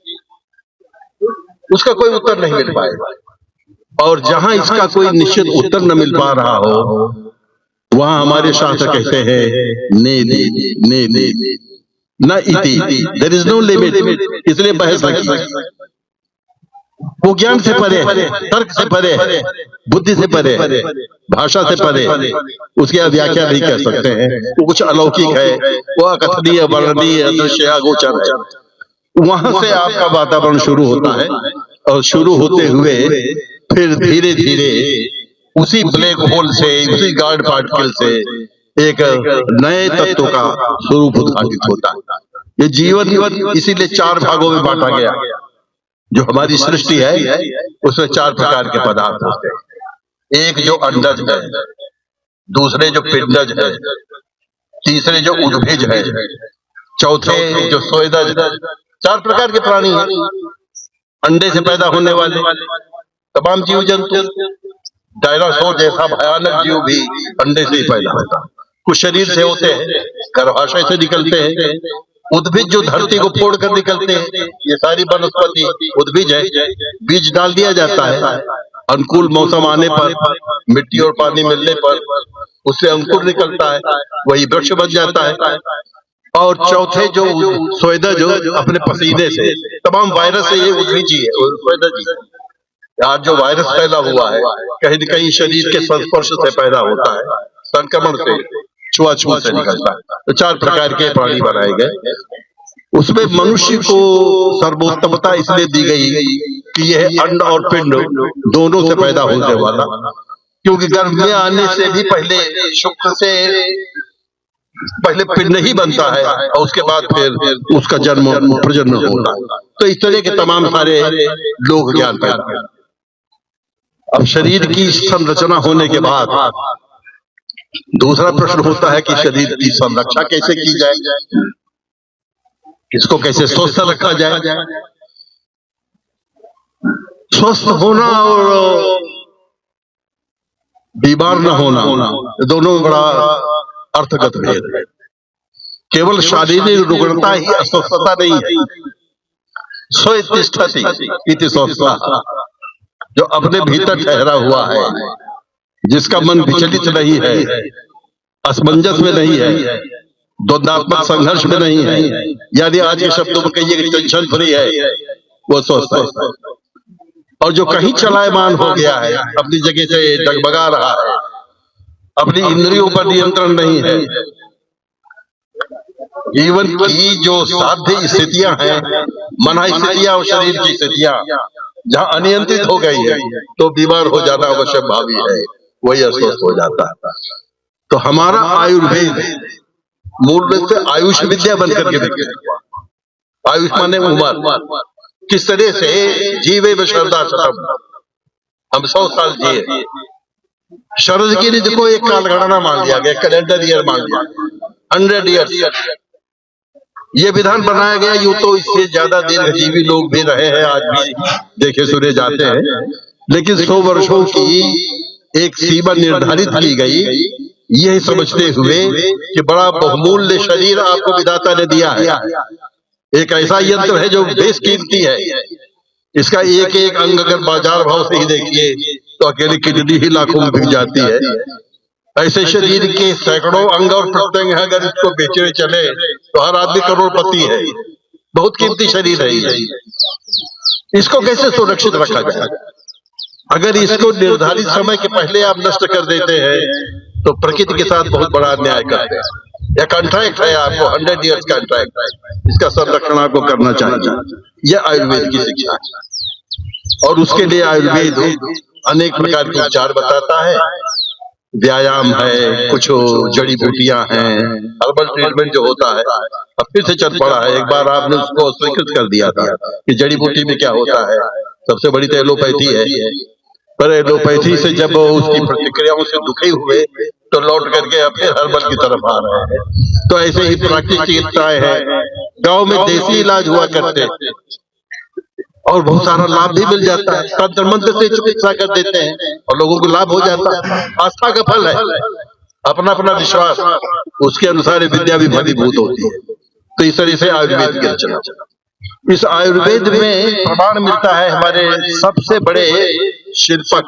उसका कोई उत्तर नहीं मिल पाएगा, और जहां इसका कोई निश्चित उत्तर न मिल पा रहा हो वहां हमारे शास्त्र कहते हैं ने न इति, देयर इज नो लिमिट। इसलिए बहस लगी। वो ज्ञान से परे, तर्क से परे, बुद्धि से परे, भाषा से परे, उसकी व्याख्या नहीं कर सकते हैं। वो कुछ अलौकिक है, वो अकथनीय, वर्णनीय, अदृश्य, अगोचर है। वहां से आपका वातावरण शुरू होता है और शुरू होते हुए फिर धीरे धीरे उसी ब्लैक होल से, उसी गॉड पार्टिकल से एक नए तत्व का स्वरूप उद्घाटित होता है। ये जीवन इसीलिए 4 भागों में बांटा गया। जो हमारी सृष्टि है उसमें 4 प्रकार के पदार्थ होते हैं। एक जो अंडज है, दूसरे जो पिंडज है, तीसरे जो उद्भिज है, चौथे जो स्वेदज है। 4 प्रकार के प्राणी हैं। अंडे से पैदा होने वाले तमाम जीव जंतु, डायनासोर जैसा भयानक जीव भी अंडे से ही पैदा होता है। कुछ शरीर से होते हैं, गर्भाशय से निकलते हैं, उद्भिज जो धरती को फोड़ कर निकलते हैं, ये सारी वनस्पति उद्भिज है। बीज डाल दिया जाता है, अनुकूल मौसम आने पर, मिट्टी और पानी मिलने पर उससे अंकुर निकलता है, वही वृक्ष बन जाता है। और चौथे जो स्वेदज जो अपने पसीने से, तमाम वायरस से ये उद्भिज ही है स्वेदज जी। आज जो वायरस फैला हुआ है कहीं न कहीं शरीर के संस्पर्श से पैदा होता है, संक्रमण से, छुआछूत से निकलता है। तो 4 प्रकार के प्राणी बनाए गए। उसमें मनुष्य को सर्वोत्तमता इसलिए दी गई कि यह अंड और पिंड दोनों से पैदा होने वाला, क्योंकि गर्भ में आने से भी पहले शुक्र से पहले पिंड ही बनता है और उसके बाद फिर उसका जन्म प्रजनन होता है। तो इस तरह के तमाम सारे लोक ज्ञान पैदा। अब शरीर की संरचना होने के बाद दूसरा प्रश्न होता है कि शरीर की संरक्षा कैसे की जाए, इसको कैसे स्वस्थ रखा जाए। स्वस्थ होना और बीमार न होना दोनों बड़ा अर्थगत भेद है। केवल शारीरिक रुग्णता ही अस्वस्थता नहीं है। स्वतिष्ठति इति स्वस्थता, जो अपने भीतर ठहरा हुआ है, जिसका मन विचलित नहीं है, असमंजस में नहीं है, द्वंद्वात्मक संघर्ष में नहीं है, यानी आज के शब्दों में कहिए कि टेंशन फ्री है, वो स्वस्थ है। और जो कहीं चलायमान हो गया है, अपनी जगह से डगमगा रहा है, अपनी इंद्रियों पर नियंत्रण नहीं है, जीवन की जो साध्य स्थितियां हैं, मन स्थितियां और शरीर की स्थितियां जहां अनियंत्रित हो गई है, तो बीमार हो जाना अवश्य भावी है, वही अस्वस्थ हो जाता है। तो हमारा आयुर्वेद मूल रूप से आयुष विद्या बनकर के विकसित हुआ। आयुष माने उम्र, किस तरह से जीवे व शरदा शतम, हम 100 साल जिए। शरद की ऋतु को एक कालगणना मान लिया गया, कैलेंडर ईयर मान लिया, 100 ईयर्स ये विधान बनाया गया। यूं तो इससे ज्यादा दीर्घजीवी लोग भी रहे हैं, आज भी देखे सुने जाते हैं, लेकिन 100 वर्षों की एक सीमा निर्धारित की गई, यही समझते हुए कि बड़ा बहुमूल्य शरीर आपको विधाता ने दिया है। एक ऐसा यंत्र है जो बेशकीमती है, इसका एक एक अंग अगर बाजार भाव से ही देखिए तो अकेली किडनी ही लाखों में बिक जाती है। ऐसे शरीर के सैकड़ों अंग और प्रत्यंग है, अगर इसको बेचने चले तो हर आदमी करोड़पति है। बहुत कीमती शरीर है ये। इसको कैसे सुरक्षित रखा जाए? अगर इसको निर्धारित समय के पहले आप नष्ट कर देते हैं तो प्रकृति के साथ बहुत बड़ा अन्याय करते हैं। यह कॉन्ट्रैक्ट है आपको, 100 ईयर्स कॉन्ट्रैक्ट है, इसका संरक्षण आपको करना चाहिए। यह आयुर्वेद की शिक्षा है और उसके लिए आयुर्वेद अनेक प्रकार के उपचार बताता है, व्यायाम है, कुछ जड़ी बूटियां हैं, हर्बल ट्रीटमेंट जो होता है अब फिर से चल पड़ा है। एक बार आपने उसको स्वीकृत कर दिया था कि जड़ी बूटी में क्या होता है, सबसे बड़ी तो एलोपैथी है, पर एलोपैथी से जब उसकी प्रतिक्रियाओं से दुखी हुए तो लौट करके अब फिर हर्बल की तरफ आ रहे हैं। तो ऐसे ही प्राकृतिक चिकित्साएं हैं, गांव में देसी इलाज हुआ करते और बहुत सारा लाभ भी मिल जाता है। तंत्र मंत्र से चिकित्सा कर देते हैं और लोगों को लाभ हो जाता है। आस्था का फल है, अपना अपना विश्वास, उसके अनुसार विद्या भी फलीभूत होती है। तो इस तरह से आयुर्वेद की रचना। इस आयुर्वेद में प्रमाण मिलता है हमारे सबसे बड़े शिल्पक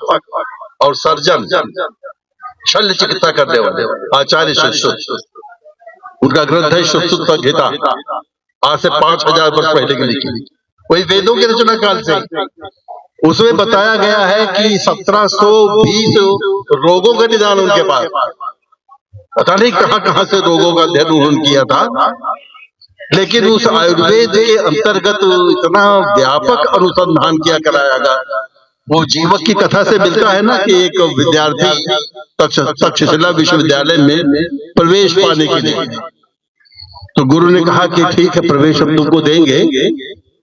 और सर्जन, शल्य चिकित्सा करने वाले आचार्य सुश्रुत, उनका ग्रंथ है सुश्रुत संहिता, आज से 5000 वर्ष पहले की लिखी, वही वेदों के रचना काल से। उसमें बताया गया है कि 1720 रोगों का निदान उनके पास, पता नहीं कहां कहां से रोगों का अध्ययन उन्होंने किया था, लेकिन उस आयुर्वेद के अंतर्गत इतना व्यापक अनुसंधान किया कराया गया। वो जीवक की कथा से मिलता है ना कि एक विद्यार्थी तक्षशिला विश्वविद्यालय में प्रवेश पाने के लिए, तो गुरु ने कहा कि ठीक है प्रवेश हम तुमको देंगे,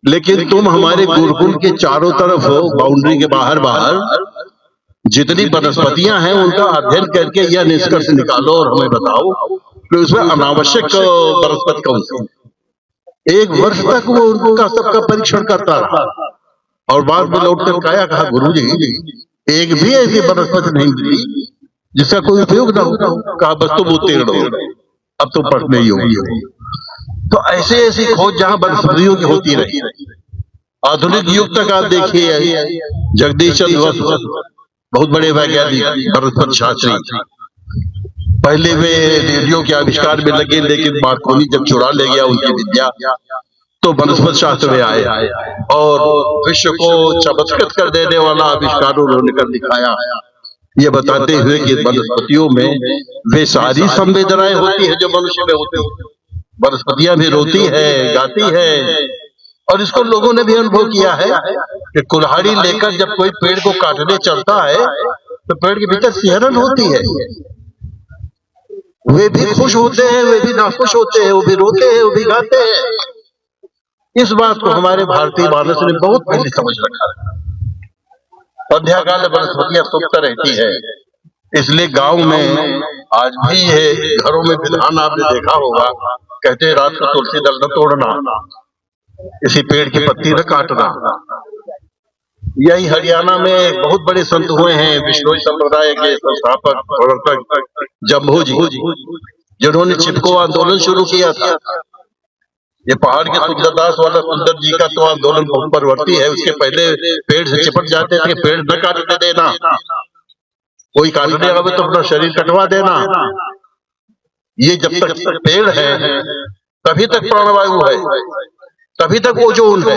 लेकिन तुम हमारे गुरुकुल के चारों तरफ बाउंड्री के बाहर बाहर जितनी वनस्पतियां हैं उनका अध्ययन करके यह निष्कर्ष निकालो और हमें बताओ कि उसमें अनावश्यक वनस्पति कौन सी। 1 वर्ष तक वो उनका सबका परीक्षण करता रहा और बाद में लौटकर कहा गुरुजी एक भी ऐसी वनस्पति नहीं मिली जिसका कोई उपयोग ना हो। कहा बस तुम उत्तीर्ण हो, अब तुम पढ़ने योग्य हो। तो ऐसे ऐसी खोज जहां वनस्पतियों की होती रही, आधुनिक युग तक आप देखिए जगदीश चंद्र बसु बहुत बड़े वैज्ञानिक वनस्पति शास्त्री, पहले वे रेडियो के आविष्कार में लगे, लेकिन मार्कोनी जब चुरा ले गया उनकी विद्या, तो वनस्पति शास्त्र में आए और विश्व को चमत्कृत कर देने वाला आविष्कार उन्होंने कर दिखाया, ये बताते हुए कि वनस्पतियों में वे सारी संवेदनाएं होती है जो मनुष्य में होती है। वनस्पतियां भी रोती है, गाती है, और इसको लोगों ने भी अनुभव किया है कि कुल्हाड़ी लेकर जब कोई पेड़ को काटने चलता है तो पेड़ के भीतर सिहरन होती है, वे भी खुश होते हैं, वे भी नाखुश होते हैं, वो भी रोते हैं, वो भी गाते हैं। इस बात को हमारे भारतीय मानस ने बहुत पहले समझ रखा है। संध्या काल में वनस्पतियां सुप्त रहती है, इसलिए गांव में आज भी ये घरों में विधान आपने देखा होगा, कहते हैं रात को तुलसी दल न तोड़ना, किसी पेड़ की पत्ती न काटना। यही हरियाणा में बहुत बड़े संत हुए हैं, विश्नोई संप्रदाय के संस्थापक प्रवर्तक जम्भू जी, जिन्होंने चिपको आंदोलन शुरू किया था। ये पहाड़ के सुंदरदास वाला सुंदर जी का तो आंदोलन बहुत परवर्ती है, उसके पहले पेड़ से चिपट जाते थे, पेड़ न काटने देना, कोई काटने आवे तो अपना शरीर कटवा देना। ये जब तक पेड़ है तभी तक प्राणवायु है, तभी तक ओजोन है,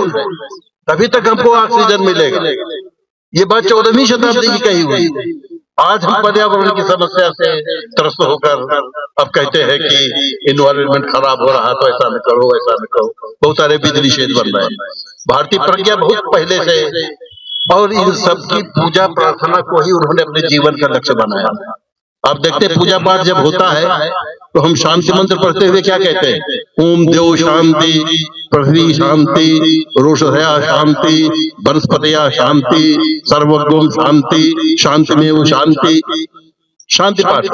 तभी तक हमको ऑक्सीजन मिलेगा। ये बात 14वीं शताब्दी की कही हुई। आज हम पर्यावरण की समस्या से त्रस्त होकर अब कहते हैं कि इन्वायरमेंट खराब हो रहा, तो ऐसा न करो, ऐसा न करो, बहुत सारे विधि निषेध बन रहे हैं। भारतीय प्रज्ञा बहुत पहले से, और इन सब की पूजा प्रार्थना को ही उन्होंने अपने जीवन का लक्ष्य बनाया। आप देखते हैं पूजा पाठ जब होता है तो हम शांति मंत्र पढ़ते हुए क्या कहते हैं? ओम देव शांति, पृथ्वी शांति, रोषधया शांति, वनस्पतया शांति, सर्वगुण शांति, शांतिमेव शांति। शांति पाठ,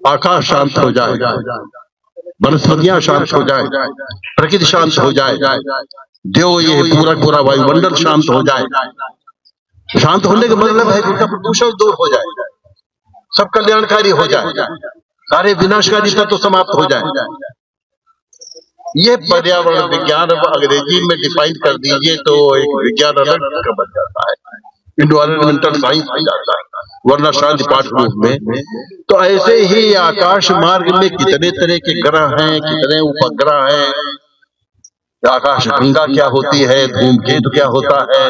आकाश शांत हो जाए, वनस्पतियां शांत हो जाए, प्रकृति शांत हो जाए, देव ये पूरा वायुमंडल शांत हो जाए। शांत होने का मतलब है कि उनका प्रदूषण दूर हो जाए, सब कल्याणकारी हो जाए, सारे विनाशकारी तत्व समाप्त हो जाए। ये पर्यावरण विज्ञान अब अंग्रेजी में डिफाइन कर दीजिए तो एक विज्ञान अलग का बन जाता है, इन्वायरमेंटल साइंस बन जाता है, वरना शांति पाठ रूप में। तो ऐसे ही आकाश मार्ग में कितने तरह के ग्रह हैं, कितने उपग्रह हैं, आकाश गंगा क्या होती है, धूमकेतु क्या होता है,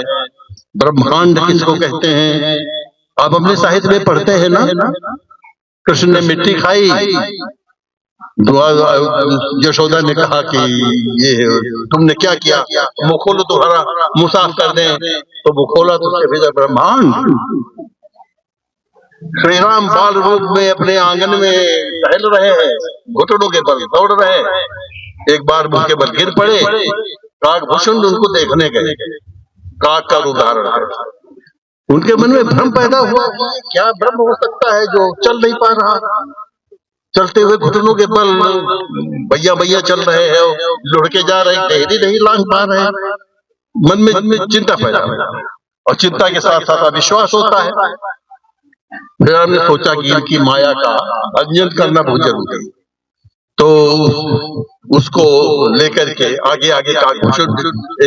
ब्रह्मांड किसको कहते हैं। आप अपने साहित्य में पढ़ते हैं ना, कृष्ण ने मिट्टी खाई, यशोदा ने कहा कि ये तुमने क्या किया, मुंह खोलो तुम्हारा मुंह साफ कर दें, तो मुंह खोला तो उसके भीतर ब्रह्मांड। श्री राम बाल रूप में अपने आंगन में टहल रहे हैं, घुटनों के बल दौड़ रहे हैं, एक बार मुंह के बल गिर पड़े, काकभूषण उनको देखने गए, काक का उदाहरण है। उनके मन में भ्रम पैदा हुआ, क्या ब्रह्म हो सकता है जो चल नहीं पा रहा, चलते हुए घुटनों के बल भैया भैया चल रहे हैं, लुढ़के जा रहे हैं, टेढ़ी नहीं लांग पा रहे हैं। मन में चिंता पैदा हुआ, और चिंता के साथ साथ अविश्वास होता है। फिर हमने सोचा कि इनकी माया का अध्ययन करना बहुत जरूरी है, तो उसको लेकर के आगे आगे काकभूषण,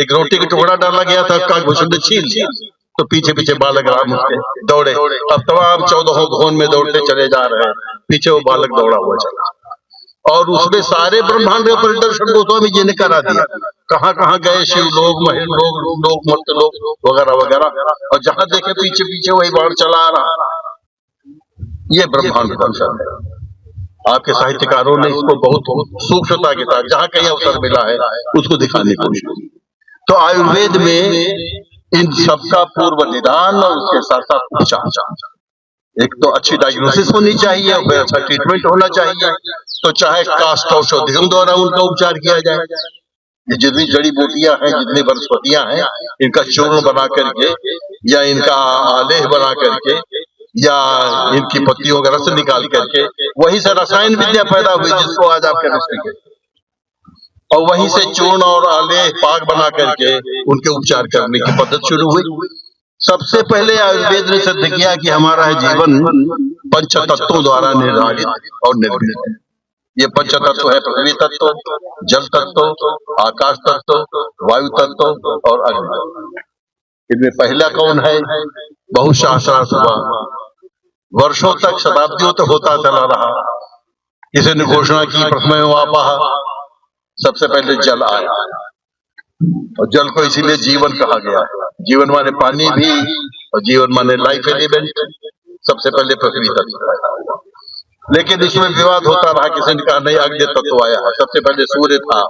एक रोटी का टुकड़ा डाला गया था, काकभूषण ने छीन लिया, तो पीछे पीछे बालक राम उसके दौड़े। अब तमाम 14 घोन में दौड़ते चले जा रहे हैं, पीछे वो बालक दौड़ा हुआ चला, और उसमें सारे ब्रह्मांड का परिदर्शन गोस्वामी जी ने करा दिया। कहाँ कहाँ गए, शिव लोग, महेश लोग, मर्त लोग वगैरह वगैरह, और जहां देखे पीछे पीछे वही बाण चला रहा। ये ब्रह्मांड दर्शन है। आपके साहित्यकारों ने इसको बहुत सूक्ष्मता के साथ जहां कहीं अवसर मिला है उसको दिखाने की कोशिश की। तो आयुर्वेद में इन सबका पूर्व निदान और उसके साथ साथ उपचार, एक तो अच्छी डायग्नोसिस होनी चाहिए, फिर अच्छा ट्रीटमेंट होना चाहिए। तो चाहे काष्ठ औषधियों द्वारा उनका उपचार किया जाए, ये जितनी जड़ी बूटियां हैं, जितनी वनस्पतियां हैं, इनका चूर्ण बना करके या इनका आलेख बना करके या इनकी पत्तियों का रस निकाल करके, वहीं से रसायन विद्या पैदा हुई जिसको आज आप केमिस्ट्री कहते हैं, और वहीं से चूर्ण और आलेख पाक बना करके उनके उपचार करने की पद्धति शुरू हुई। सबसे पहले आयुर्वेद ने सिद्ध किया कि हमारा जीवन पंच तत्वों द्वारा निर्धारित और निर्मित है। ये पंच तत्व है, पृथ्वी तत्व, जल तत्व, आकाश तत्व, वायु तत्व और अग्नि तत्व। इनमें पहला कौन है? बहुशास्त्रार्थ हुआ, वर्षों तक, शताब्दियों तक होता चला रहा। किसी ने घोषणा की प्रथम आपाह, सबसे पहले जल आया, और जल को इसीलिए जीवन कहा गया है। जीवन माने पानी भी, और जीवन माने लाइफ एलिमेंट। सबसे पहले पृथ्वी तत्व आया, लेकिन इसमें विवाद होता रहा। किसी ने कहा नहीं, अग्नि तत्व आया है, सबसे पहले सूर्य था,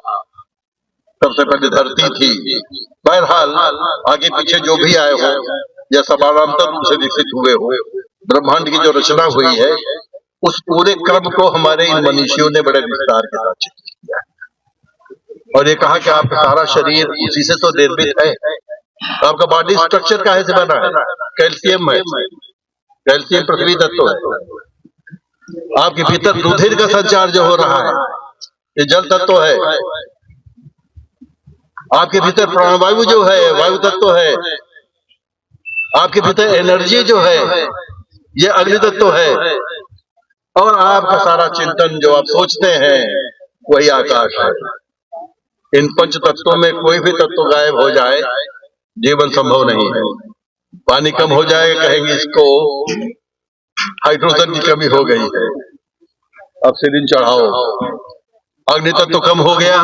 सबसे पहले धरती थी। बहरहाल आगे पीछे जो भी आए हो या समानांतर रूप से विकसित हुए हो, ब्रह्मांड की जो रचना हुई है उस पूरे क्रम को हमारे इन मनीषियों ने बड़े विस्तार के साथ चित्रित किया है। और ये कहा कि आपका सारा शरीर उसी से तो निर्मित है। आपका बॉडी स्ट्रक्चर काहे से बना है? कैल्शियम है, कैल्शियम पृथ्वी तत्व है। आपके भीतर रुधिर का संचार जो हो रहा है ये जल तत्व है। आपके भीतर प्राणवायु जो है वायु तत्व है। आपके भीतर एनर्जी जो है ये अग्नि तत्व है। और आपका सारा चिंतन जो आप सोचते हैं वही आकाश है। इन पंच तत्वों में कोई भी तत्व गायब हो जाए जीवन संभव नहीं है। पानी कम हो जाए कहेंगे इसको हाइड्रोजन की कमी हो गई है, ऑक्सीजन चढ़ाओ। अग्नि तत्व कम हो गया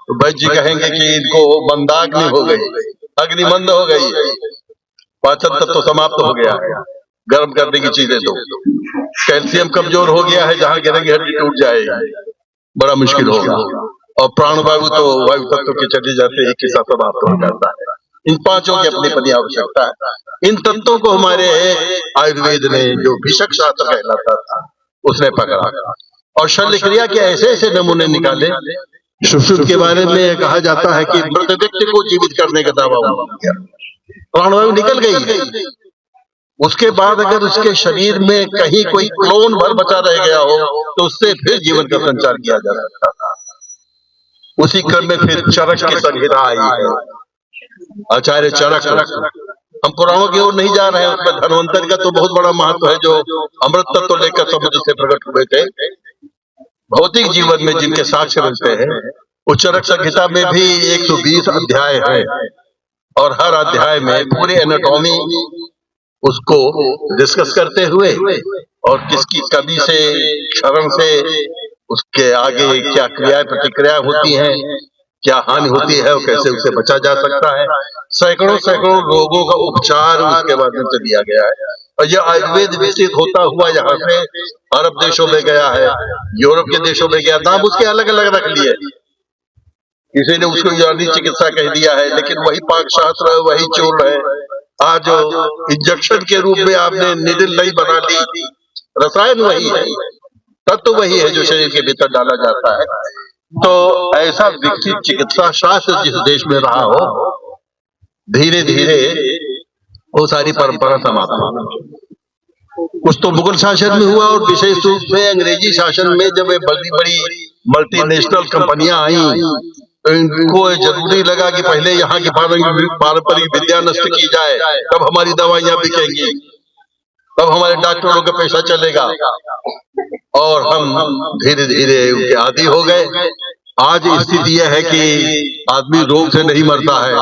तो वैद्य जी कहेंगे कि इनको मंदाग्नि हो गई, अग्नि मंद हो गई है। पाचन तत्व समाप्त हो गया है, गर्म करने की चीजें दो। कैल्शियम कमजोर हो गया है, जहां गिरेंगे हड्डी टूट जाएगी, बड़ा मुश्किल होगा। और प्राणवायु तो वायु तत्व के चले जाते ही किस्सा समाप्त हो जाता है। इन पांचों की अपनी अपनी आवश्यकता है। इन तत्वों को हमारे आयुर्वेद ने, जो भिषक शास्त्र कहलाता था, उसने पकड़ा और शल्य क्रिया के ऐसे ऐसे नमूने निकाले। सुश्रुत के बारे में कहा जाता है कि मृत व्यक्ति को जीवित करने का दावा किया, प्राणवायु निकल गई। उसके बाद अगर उसके शरीर में कहीं कोई क्लोन भर बचा रह गया हो तो उससे फिर जीवन का संचार किया जा सकता था। उसी क्रम में फिर चरक की संहिता आई है, आचार्य चरक। हम पुराणों की ओर नहीं जा रहे हैं, उसमें धन्वंतरि का तो बहुत बड़ा महत्व है, जो अमृत तत्व लेकर समुद्र से प्रकट हुए थे। भौतिक जीवन में जिनके साक्ष्य मिलते हैं, उस चरक संहिता में भी 120 अध्याय है और हर अध्याय में पूरी एनाटॉमी उसको डिस्कस करते हुए और किसकी कमी से, क्षरण से उसके आगे क्या क्रिया प्रतिक्रिया होती हैं, क्या हानि होती है और कैसे उसे बचा जा सकता है। सैकड़ों सैकड़ों रोगों का उपचार उसके माध्यम से दिया गया है। और यह आयुर्वेद विकसित होता हुआ यहाँ से अरब देशों में गया है, यूरोप के देशों में गया। नाम उसके अलग अलग रख लिए, किसी ने उसको यूनानी चिकित्सा कह दिया है, लेकिन वही पाक शास्त्र है, वही चूर्ण है। आज इंजेक्शन के रूप में आपने निडिल नहीं बना ली, रसायन वही है, तत्व वही है जो शरीर के भीतर डाला जाता है। तो ऐसा विकसित चिकित्सा शास्त्र जिस देश में रहा हो, धीरे धीरे वो सारी परंपरा समाप्त हो। कुछ तो मुगल शासन में हुआ और विशेष रूप से अंग्रेजी शासन में जब बड़ी बड़ी मल्टीनेशनल कंपनियां आई तो इनको जरूरी लगा कि पहले यहाँ की पारंपरिक विद्या नष्ट की जाए, तब हमारी दवाइयां बिकेंगी, तब हमारे डॉक्टरों का पैसा चलेगा। और हम धीरे धीरे उनके आदी हो गए। आज स्थिति यह है कि आदमी रोग से नहीं मरता है,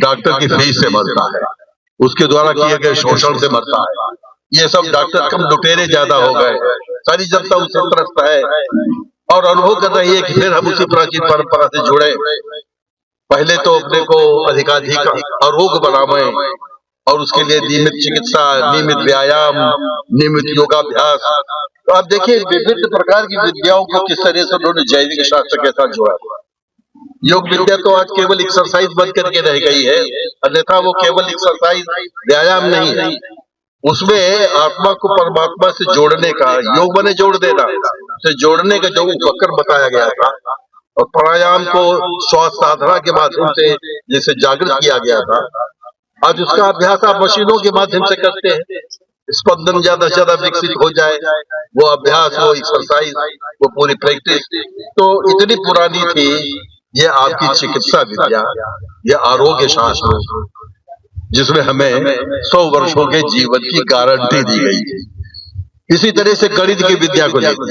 डॉक्टर की फीस से मरता है, उसके द्वारा किए गए शोषण से मरता है। ये सब डॉक्टर कम लुटेरे ज्यादा हो गए, सारी जनता उससे त्रस्त है और अनुभव कर रही है कि फिर हम उसी प्राचीन परंपरा से जुड़े। पहले तो अपने को अधिकाधिक अरोग बनावे और उसके लिए नियमित चिकित्सा, नियमित व्यायाम, नियमित योगाभ्यास। तो आप देखिए विभिन्न प्रकार की विद्याओं को किस तरह से उन्होंने जैविक शास्त्र के साथ जोड़ा। योग विद्या तो आज केवल एक्सरसाइज बन करके रह गई है, अन्यथा वो केवल एक्सरसाइज व्यायाम नहीं है, उसमें आत्मा को परमात्मा से जोड़ने का, योग बने जोड़ देना, से जोड़ने का जो उपक्रम बताया गया था। और प्राणायाम को श्वास साधना के माध्यम से जैसे जागृत किया गया था, आज उसका अभ्यास आप मशीनों के माध्यम से करते हैं। स्पंदन ज्यादा से ज्यादा विकसित हो जाए, वो अभ्यास, वो एक्सरसाइज, वो पूरी प्रैक्टिस तो इतनी पुरानी थी। ये आपकी चिकित्सा विद्या, ये आरोग्य शास्त्र, जिसमें हमें 100 वर्षों के जीवन की गारंटी दी गई थी। इसी तरह से गणित की विद्या को लेकर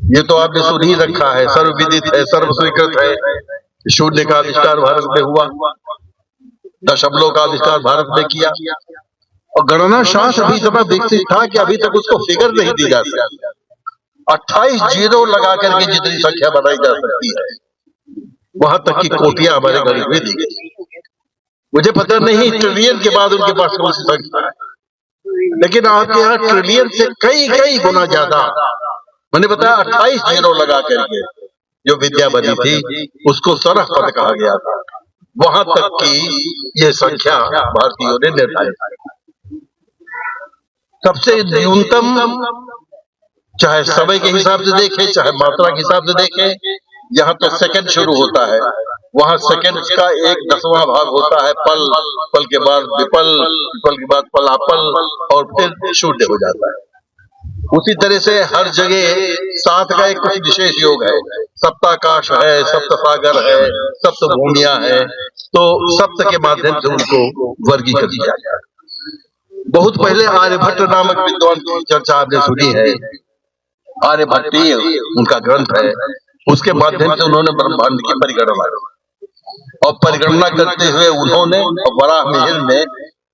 ये तो आपने सुन ही रखा है, सर्वविदित है, सर्व स्वीकृत है। शून्य का आविष्कार भारत में हुआ, दशमलव का आविष्कार भारत में किया, और गणना शास्त्र अभी इतना विकसित था कि अभी तक उसको फिगर नहीं दी जा सकती। 28 जीरो लगा करके जितनी संख्या बनाई जा सकती है, वहां तक की कोटियां हमारे गणित में दी गई। मुझे पता नहीं ट्रिलियन के बाद उनके पास कौन सी संख्या है, लेकिन आपके यहाँ ट्रिलियन से कई कई गुना ज्यादा। मैंने बताया 28 जीरो लगा करके जो विद्या बनी थी उसको सरह पद कहा गया था। वहां तक की ये संख्या भारतीयों ने निर्धारित की। सबसे न्यूनतम, चाहे समय के हिसाब से देखें चाहे मात्रा के हिसाब से देखें, यहाँ तो सेकंड शुरू होता है, वहां सेकंड का 1/10वां भाग होता है पल, पल के बाद विपल, विपल के बाद पलापल, और फिर शून्य हो जाता है। उसी तरह से हर जगह 7 का एक कुछ विशेष योग है, सप्ताकाश है, सप्त सागर है, सप्त भूमिया है, तो सप्त के माध्यम से उनको वर्गीकृत किया गया। बहुत पहले आर्यभट्ट नामक विद्वान की चर्चा आपने सुनी है। आर्यभट्टीय उनका ग्रंथ है, उसके माध्यम से उन्होंने ब्रह्मांड की परिगणना की, और परिगणना करते हुए उन्होंने और वराह मिहिर ने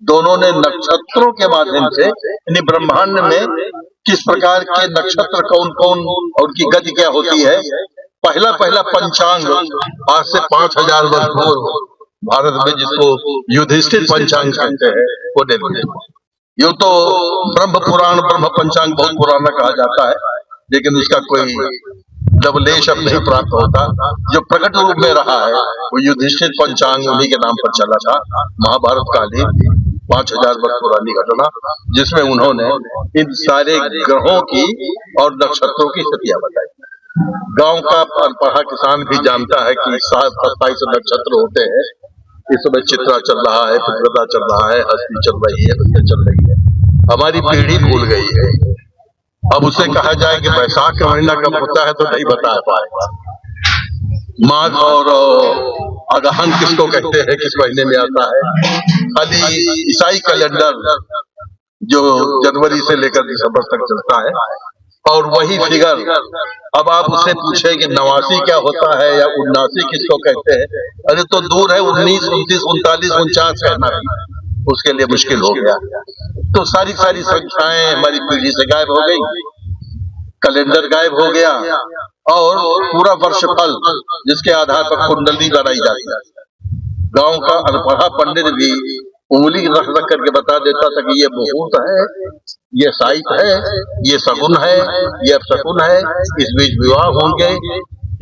दोनों ने नक्षत्रों के माध्यम से, यानी ब्रह्मांड में किस प्रकार के नक्षत्र कौन कौन और उनकी गति क्या होती है, पहला पंचांग आज से 5000 वर्ष पूर्व भारत में, जिसको युधिष्ठिर पंचांग कहते हैं, वो निर्मित। यूं तो ब्रह्म पुराण, ब्रह्म पंचांग बहुत पुराना कहा जाता है, लेकिन उसका कोई लवलेश अब नहीं प्राप्त होता। जो प्रकट रूप में रहा है वो युधिष्ठिर पंचांग उन्हीं के नाम पर चला था। महाभारत कालीन 5000 वर्ष पुरानी घटना, जिसमें उन्होंने इन सारे ग्रहों की और नक्षत्रों की स्थितियां बताई। गांव का पढ़ा किसान भी जानता है कि 27 नक्षत्र होते हैं। इस समय चित्रा चल रहा है, पुत्रदा चल रहा है, हस्ती चल रही है, हस्ती चल रही है। हमारी पीढ़ी भूल गई है। अब उसे कहा जाए कि बैसाख का महीना कब होता है तो नहीं बता पाएगा। माघ और अगहन किसको कहते हैं, किस महीने में आता है। खाली ईसाई कैलेंडर जो जनवरी से लेकर दिसंबर तक चलता है, और वही फिगर। अब आप उससे पूछे कि 89 क्या होता है या 79 किसको कहते हैं, अरे तो दूर है, 19, 29, 39, 49 कहना भी उसके लिए मुश्किल हो गया। तो सारी संख्याएं हमारी पीढ़ी से गायब हो गई, कैलेंडर गायब हो गया, और पूरा वर्षफल जिसके आधार पर कुंडली बनाई जाती है। गांव का अनपढ़ा पंडित भी उंगली रख करके बता देता था कि ये मुहूर्त है, ये साइत है, ये शगुन है, ये अपशगुन है, इस बीच विवाह होंगे,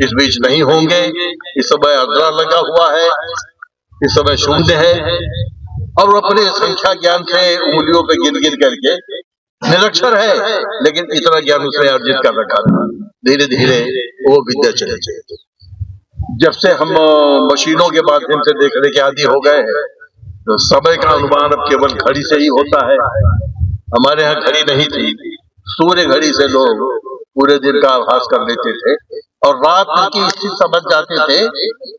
इस बीच नहीं होंगे, इस समय अर्द्रा लगा हुआ है, इस समय शून्य है। और अपने संख्या ज्ञान से उंगलियों पे गिन करके, निरक्षर है लेकिन इतना ज्ञान उसने अर्जित कर रखा था। धीरे धीरे वो विद्या चले गई। जब से हम मशीनों के माध्यम से देखने के आदी हो गए हैं, तो समय का अनुमान अब केवल घड़ी से ही होता है। हमारे यहाँ घड़ी नहीं थी, सूर्य घड़ी से लोग पूरे दिन का आभास कर लेते थे, और रात की स्थिति समझ जाते थे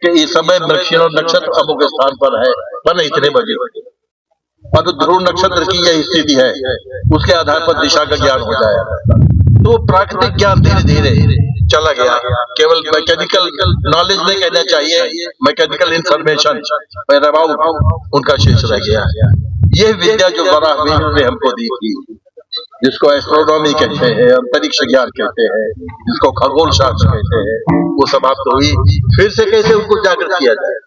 कि इस समय नक्षत्र अमुक स्थान पर है, बने इतने बजे। अब ध्रुव नक्षत्र की यह स्थिति है, उसके आधार पर दिशा का ज्ञान हो जाएगा। तो प्राकृतिक ज्ञान धीरे धीरे चला गया। केवल मैकेनिकल नॉलेज नहीं कहना चाहिए, मैकेनिकल इंफॉर्मेशन उनका शेष रह गया। यह विद्या जो वराह मिहिर ने हमको दी थी, जिसको एस्ट्रोनॉमी कहते हैं, अंतरिक्ष ज्ञान कहते हैं, जिसको खगोल शास्त्र कहते हैं, वो समाप्त हुई। फिर से कैसे उनको जागृत किया जाए,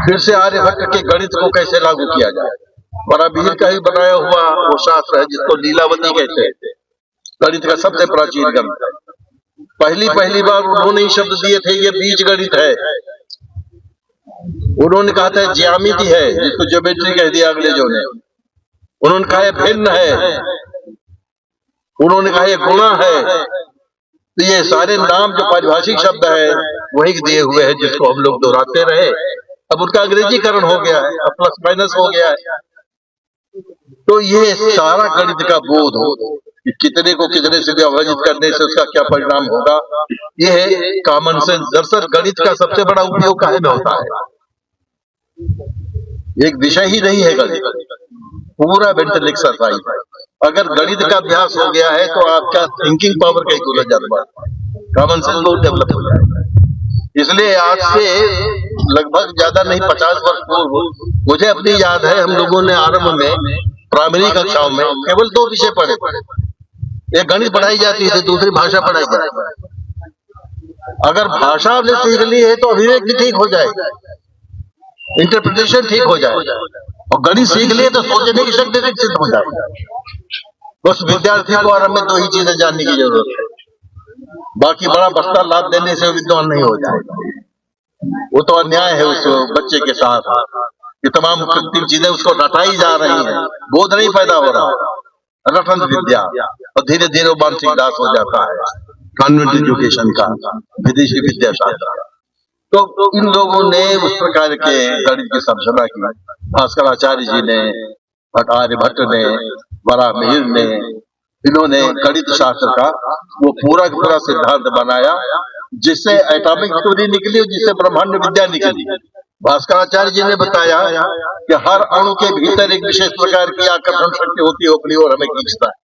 फिर से आर्यभट्ट के गणित को कैसे लागू किया जाए। वराह मिहिर का ही बनाया हुआ वो शास्त्र है जिसको लीलावती कहते हैं, गणित का सबसे प्राचीन ग्रंथ है। पहली बार उन्होंने ही शब्द दिए थे ये बीज गणित है। उन्होंने कहा था ज्यामिति है, जिसको ज्योमेट्री कह दिया अंग्रेजों ने। उन्होंने कहा भिन्न है, उन्होंने कहा ये गुणा है। तो ये सारे नाम जो पारिभाषिक शब्द है वही दिए हुए हैं, जिसको हम लोग दोहराते रहे। अब उनका अंग्रेजीकरण हो गया है, अब प्लस माइनस हो गया है। तो ये सारा गणित का बोध हो कि कितने को कितने से विभाजित करने से उसका क्या परिणाम होगा, ये है कॉमन सेंस। दरअसल गणित का सबसे बड़ा उपयोग काहे में होता है, एक विषय ही नहीं है गणित, पूरा मेंटल एक्सरसाइज है। अगर गणित का अभ्यास हो गया है तो आपका थिंकिंग पावर कहीं को जाता है, कॉमन सेंस बहुत डेवलप हो जाएगा। इसलिए आज से लगभग ज्यादा नहीं 50 वर्ष पूर्व मुझे अपनी याद है, हम लोगों ने आरंभ में प्राइमरी कक्षाओं में केवल 2 विषय पढ़े। एक गणित पढ़ाई जाती थी, दूसरी भाषा पढ़ाई जाती थी। अगर भाषा आपने सीख ली है तो अभिव्यक्ति ठीक हो जाएगी, इंटरप्रिटेशन ठीक हो जाएगा, और गणित सीख लिए तो सोचने की शक्ति विकसित हो जाएगी। बस विद्यार्थी को आरंभ में 2 ही चीजें जानने की जरूरत है, बाकी बड़ा बस्ता लाद देने से विद्वान नहीं हो जाएगा। वो तो अन्याय है उस बच्चे के साथ कि तमाम कृत्रिम चीजें उसको रटाई जा रही हैं, बोध नहीं पैदा हो रहा, रटन विद्या, और धीरे धीरे वो मानसिक दास हो जाता है कॉन्वेंट एजुकेशन का, विदेशी विद्या शास्त्र। तो इन लोगों ने उस प्रकार के गणित की सर्जना की, भास्कराचार्य जी ने, आर्यभट्ट ने, वराहमिहिर ने, इन्होंने गणित शास्त्र का वो पूरा का पूरा सिद्धांत बनाया, जिससे एटॉमिक थ्योरी निकली और जिससे ब्रह्मांड विद्या निकली। भास्कराचार्य जी ने बताया कि हर अणु के भीतर एक विशेष प्रकार की आकर्षण शक्ति होती है, अपनी ओर हमें खींचता है।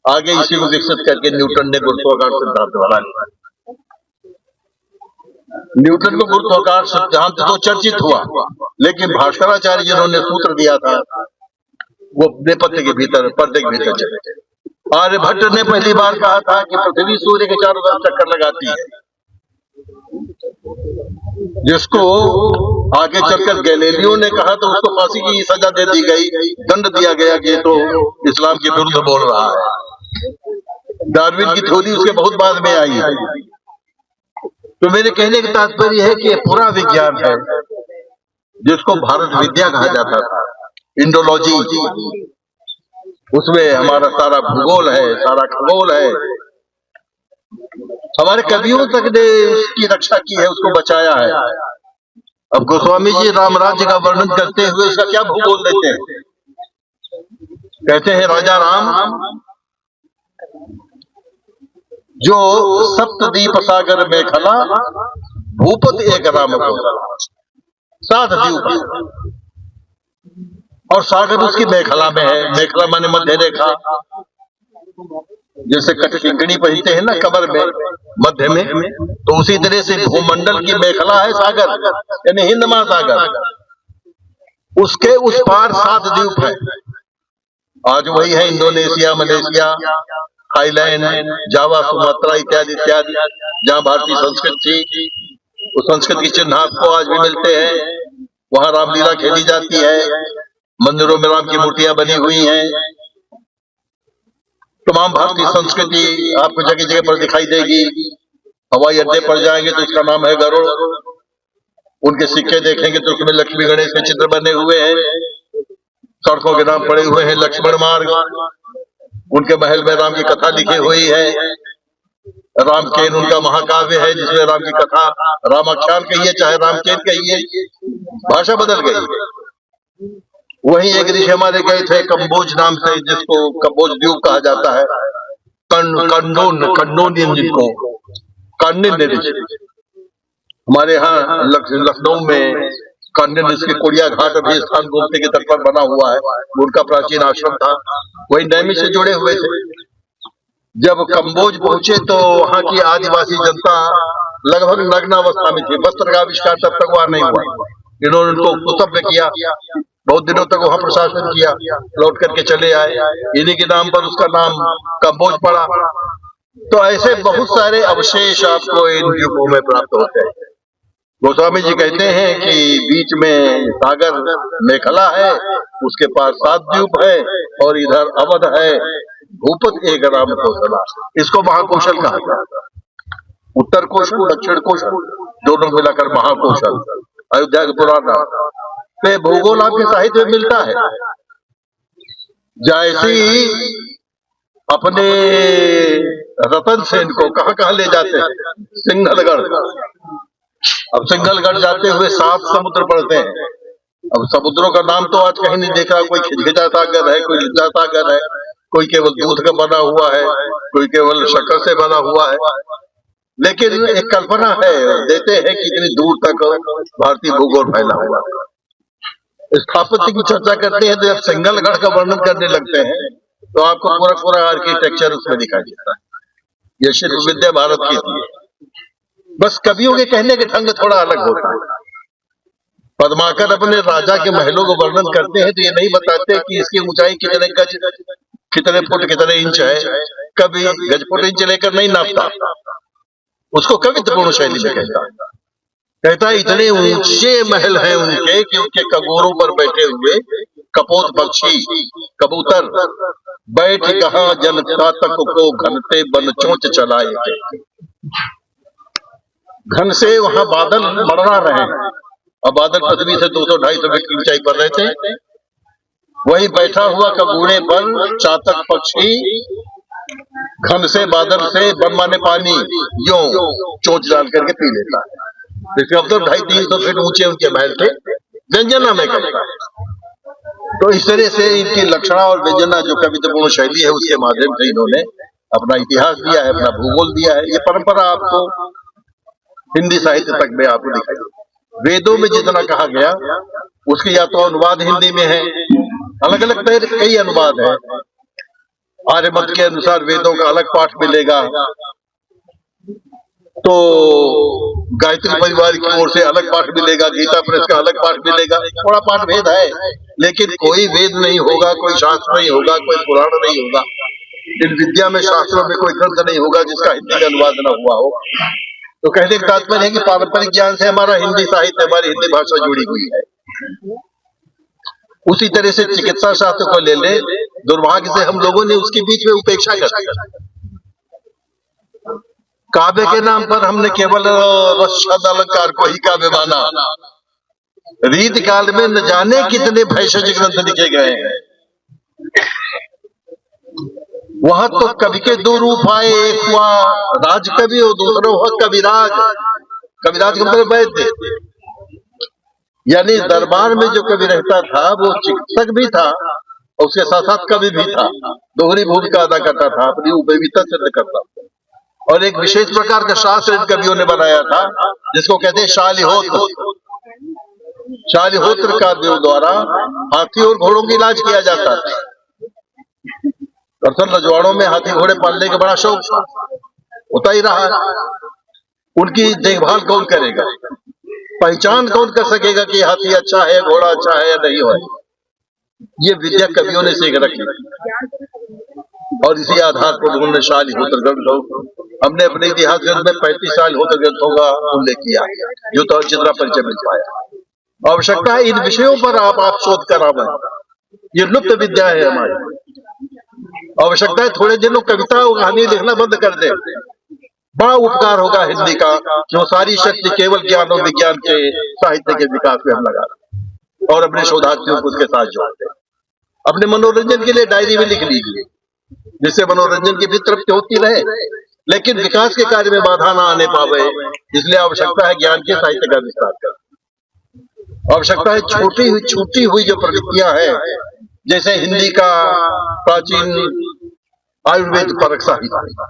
आगे इसी को विकसित करके न्यूटन ने गुरुत्वाकर्षण सिद्धांत बनाया। न्यूटन को गुरुत्वाकर्षण सिद्धांत तो चर्चित हुआ, लेकिन भास्कराचार्य जिन्होंने सूत्र दिया था वो नेपथ्य के भीतर, पर्दे के भीतर चले। आर्यभट्ट ने पहली बार कहा था कि पृथ्वी सूर्य के चारों तरफ चक्कर लगाती है, जिसको आगे चलकर गैलीलियो ने कहा तो उसको फांसी की सजा दे दी गई, दंड दिया गया कि तो इस्लाम के विरुद्ध बोल रहा है। डार्विन की थ्योरी उसके बहुत बाद में आई है। तो मेरे कहने का तात्पर्य है कि ये पूरा विज्ञान है जिसको भारत विद्या कहा जाता था, इंडोलॉजी, उसमें हमारा सारा भूगोल है, सारा खगोल है। हमारे कवियों तक ने उसकी रक्षा की है, उसको बचाया है। अब गोस्वामी जी राम राज्य का वर्णन करते हुए उसका क्या भूगोल देते हैं? कहते हैं राजा राम जो सप्तद्वीप सागर में खला, भूपत एक राम को 7 द्वीप, और सागर उसकी मेखला में है। मेखला माने मध्य रेखा, जैसे कटकिंकणी पहनते हैं ना कमर में मध्य में, तो उसी तरह से भूमंडल की मेखला है सागर, यानी हिंद महासागर। उसके उस पार 7 द्वीप है। आज वही है इंडोनेशिया, मलेशिया, थाईलैंड, जावा, सुमात्रा इत्यादि इत्यादि, जहाँ भारतीय संस्कृति थी। उस संस्कृति के चिन्ह आपको आज भी मिलते हैं। वहाँ रामलीला खेली जाती है, मंदिरों में राम की मूर्तियां बनी हुई हैं। तमाम भारतीय संस्कृति आपको जगह जगह पर दिखाई देगी। हवाई अड्डे पर जाएंगे तो उसका नाम है गरुड़। उनके सिक्के देखेंगे तो उसमें लक्ष्मी गणेश के चित्र बने हुए हैं। सड़कों के नाम पड़े हुए हैं लक्ष्मण मार्ग। उनके महल में राम की कथा लिखी हुई है। रामकेन उनका महाकाव्य है जिसमें राम की कथा, रामाख्यान कहिए चाहे रामकेन कहिए, भाषा बदल गई। वही एक ऋषि हमारे गए थे कंबोज नाम से, जिसको कंबोज द्वीप कहा जाता है, कंडोनियन, जिनको कांडिन्य ऋषि। हमारे यहाँ लखनऊ में कांडिन्य के कुड़िया घाट अभी स्थान गोमती के तट पर बना हुआ है, उनका प्राचीन आश्रम था। वही नैमी से जुड़े हुए थे। जब कंबोज पहुंचे तो वहाँ की आदिवासी जनता लगभग नग्न अवस्था में थी। वस्त्र का आविष्कार तब तक वहां नहीं हुआ। इन्होंने उनको कुतब्य किया, बहुत दिनों तक वहां प्रशासन किया, लौट करके चले आए। इन्हीं के नाम पर उसका नाम कंबोज पड़ा। तो ऐसे बहुत सारे अवशेष आपको इन द्वीपों में प्राप्त होते हैं। गोस्वामी जी कहते हैं कि बीच में सागर मेखला है, उसके पास 7 द्वीप है, और इधर अवध है, भूपत एक राम कौशला। इसको महाकौशल कहा जाता है। उत्तर कौशल, दक्षिण कौशल दोनों मिलाकर महाकौशल, अयोध्या के पुराना। तो भूगोल आपके साहित्य में मिलता है। जैसी अपने रतन सेन को कहां कहां ले जाते हैं, सिंघलगढ़। अब सिंघलगढ़ जाते हुए 7 समुद्र पड़ते हैं। अब समुद्रों का नाम तो आज कहीं नहीं देखा। कोई खिजखिजा सागर है, कोई लिज्जा सागर है, कोई केवल दूध का बना हुआ है, कोई केवल शक्कर से बना हुआ है। लेकिन एक कल्पना है, देते हैं कि इतनी दूर तक भारतीय भूगोल फैला हुआ है। स्थापत्य की चर्चा करते हैं तो जब सिंघलगढ़ का वर्णन करने लगते हैं तो आपको पूरा पूरा आर्किटेक्चर उसमें दिखाई देता है। ये शिल्प विद्या भारत की थी। बस कवियों के कहने के ढंग थोड़ा अलग होता है। पद्माकर अपने राजा के महलों को वर्णन करते हैं तो ये नहीं बताते कि इसकी ऊंचाई कितने गज, कितने फुट, कितने इंच है। कभी गज फुट इंच लेकर नहीं नापता, उसको कवित्वपूर्ण शैली में कहता है इतने ऊंचे महल हैं उनके कि उनके कगोरों पर बैठे हुए कपोत पक्षी कबूतर बैठ कहा जनता तक को घनते बन चोंच चलाए थे। घन से वहां बादल मरना रहे और बादल पृथ्वी से 200-250 फीट की ऊंचाई पर रहते। वही बैठा हुआ कगोरे पर चातक पक्षी घन से बादल से बन माने पानी यूं चोंच डाल करके पी लेता है। इसके अब तो 250-300 फीट ऊंचे उनके महल थे। व्यंजना में कहता है। तो इस तरह से इनकी लक्षणा और व्यंजना जो कवितापूर्ण शैली है उसके माध्यम से इन्होंने अपना इतिहास दिया है, अपना भूगोल दिया है। ये परंपरा आपको हिंदी साहित्य तक में आपको दिखाई। वेदों में जितना कहा गया उसके या तो अनुवाद हिंदी में है, अलग अलग कई अनुवाद है। आर्यमत के अनुसार वेदों का अलग पाठ मिलेगा, तो गायत्री परिवार की ओर से अलग पाठ मिलेगा, गीता प्रेस का अलग पाठ मिलेगा। थोड़ा पाठ भेद है, लेकिन कोई वेद नहीं होगा, कोई शास्त्र नहीं होगा, कोई पुराण नहीं होगा, इन विद्या में शास्त्रों में कोई ग्रंथ नहीं होगा जिसका हिंदी में अनुवाद न हुआ हो। तो कहने का तात्पर्य है कि पारंपरिक ज्ञान से हमारा हिंदी साहित्य, हमारी हिंदी भाषा जुड़ी हुई है। उसी तरह से चिकित्सा शास्त्र को ले ले, दुर्भाग्य से हम लोगों ने उसके बीच में उपेक्षा कर दी। काव्य के नाम पर हमने केवल शब्द अलंकार को ही काव्य माना। रीत काल में न जाने कितने भैषज ग्रंथ लिखे गए हैं। वह तो कवि के दो रूप आए, एक हुआ राज कवि और दूसरा हुआ कविराज। कविराज का मतलब वैद्य, यानी दरबार में जो कवि रहता था वो चिकित्सक भी था और उसके साथ साथ कवि भी था। दोहरी भूमिका अदा करता था, अपनी उपयोगिता सिद्ध करता था। और एक विशेष प्रकार का शास्त्र इन कवियों ने बनाया था जिसको कहते हैं शालिहोत्र। शालिहोत्र काव्यों द्वारा हाथी और घोड़ों का इलाज किया जाता था। दरअसल रजवाड़ों में हाथी घोड़े पालने का बड़ा शौक होता ही रहा। उनकी देखभाल कौन करेगा, पहचान कौन कर सकेगा कि हाथी अच्छा है, घोड़ा अच्छा है या नहीं है। ये विद्या कवियों ने सीख रखी और इसी आधार पर उन्होंने शालिहोत्र ग्रंथ, हमने अपने इतिहास ग्रंथ में 35 शालिहोत्र ग्रंथों का उल्लेख किया जो तो चित्रा परिचय मिल पाया। आवश्यकता है इन विषयों पर आप शोध करावें। ये लुप्त विद्या है हमारी। आवश्यकता है थोड़े दिनों कविता और कहानी लिखना बंद कर दे, बड़ा उपकार होगा हिंदी का। जो सारी शक्ति केवल ज्ञान और विज्ञान के साहित्य के विकास में हम लगा और अपने शोधार्थियों को उसके साथ जोड़ते। अपने मनोरंजन के लिए डायरी में लिख लीजिए जिससे मनोरंजन की भी तृप्ति होती रहे, लेकिन विकास के कार्य में बाधा ना आने पावे। इसलिए आवश्यकता है ज्ञान के साहित्य का विस्तार कर। आवश्यकता है छूटी हुई जो प्रवृत्तियां हैं, जैसे हिंदी का प्राचीन आयुर्वेद परक साहित्य,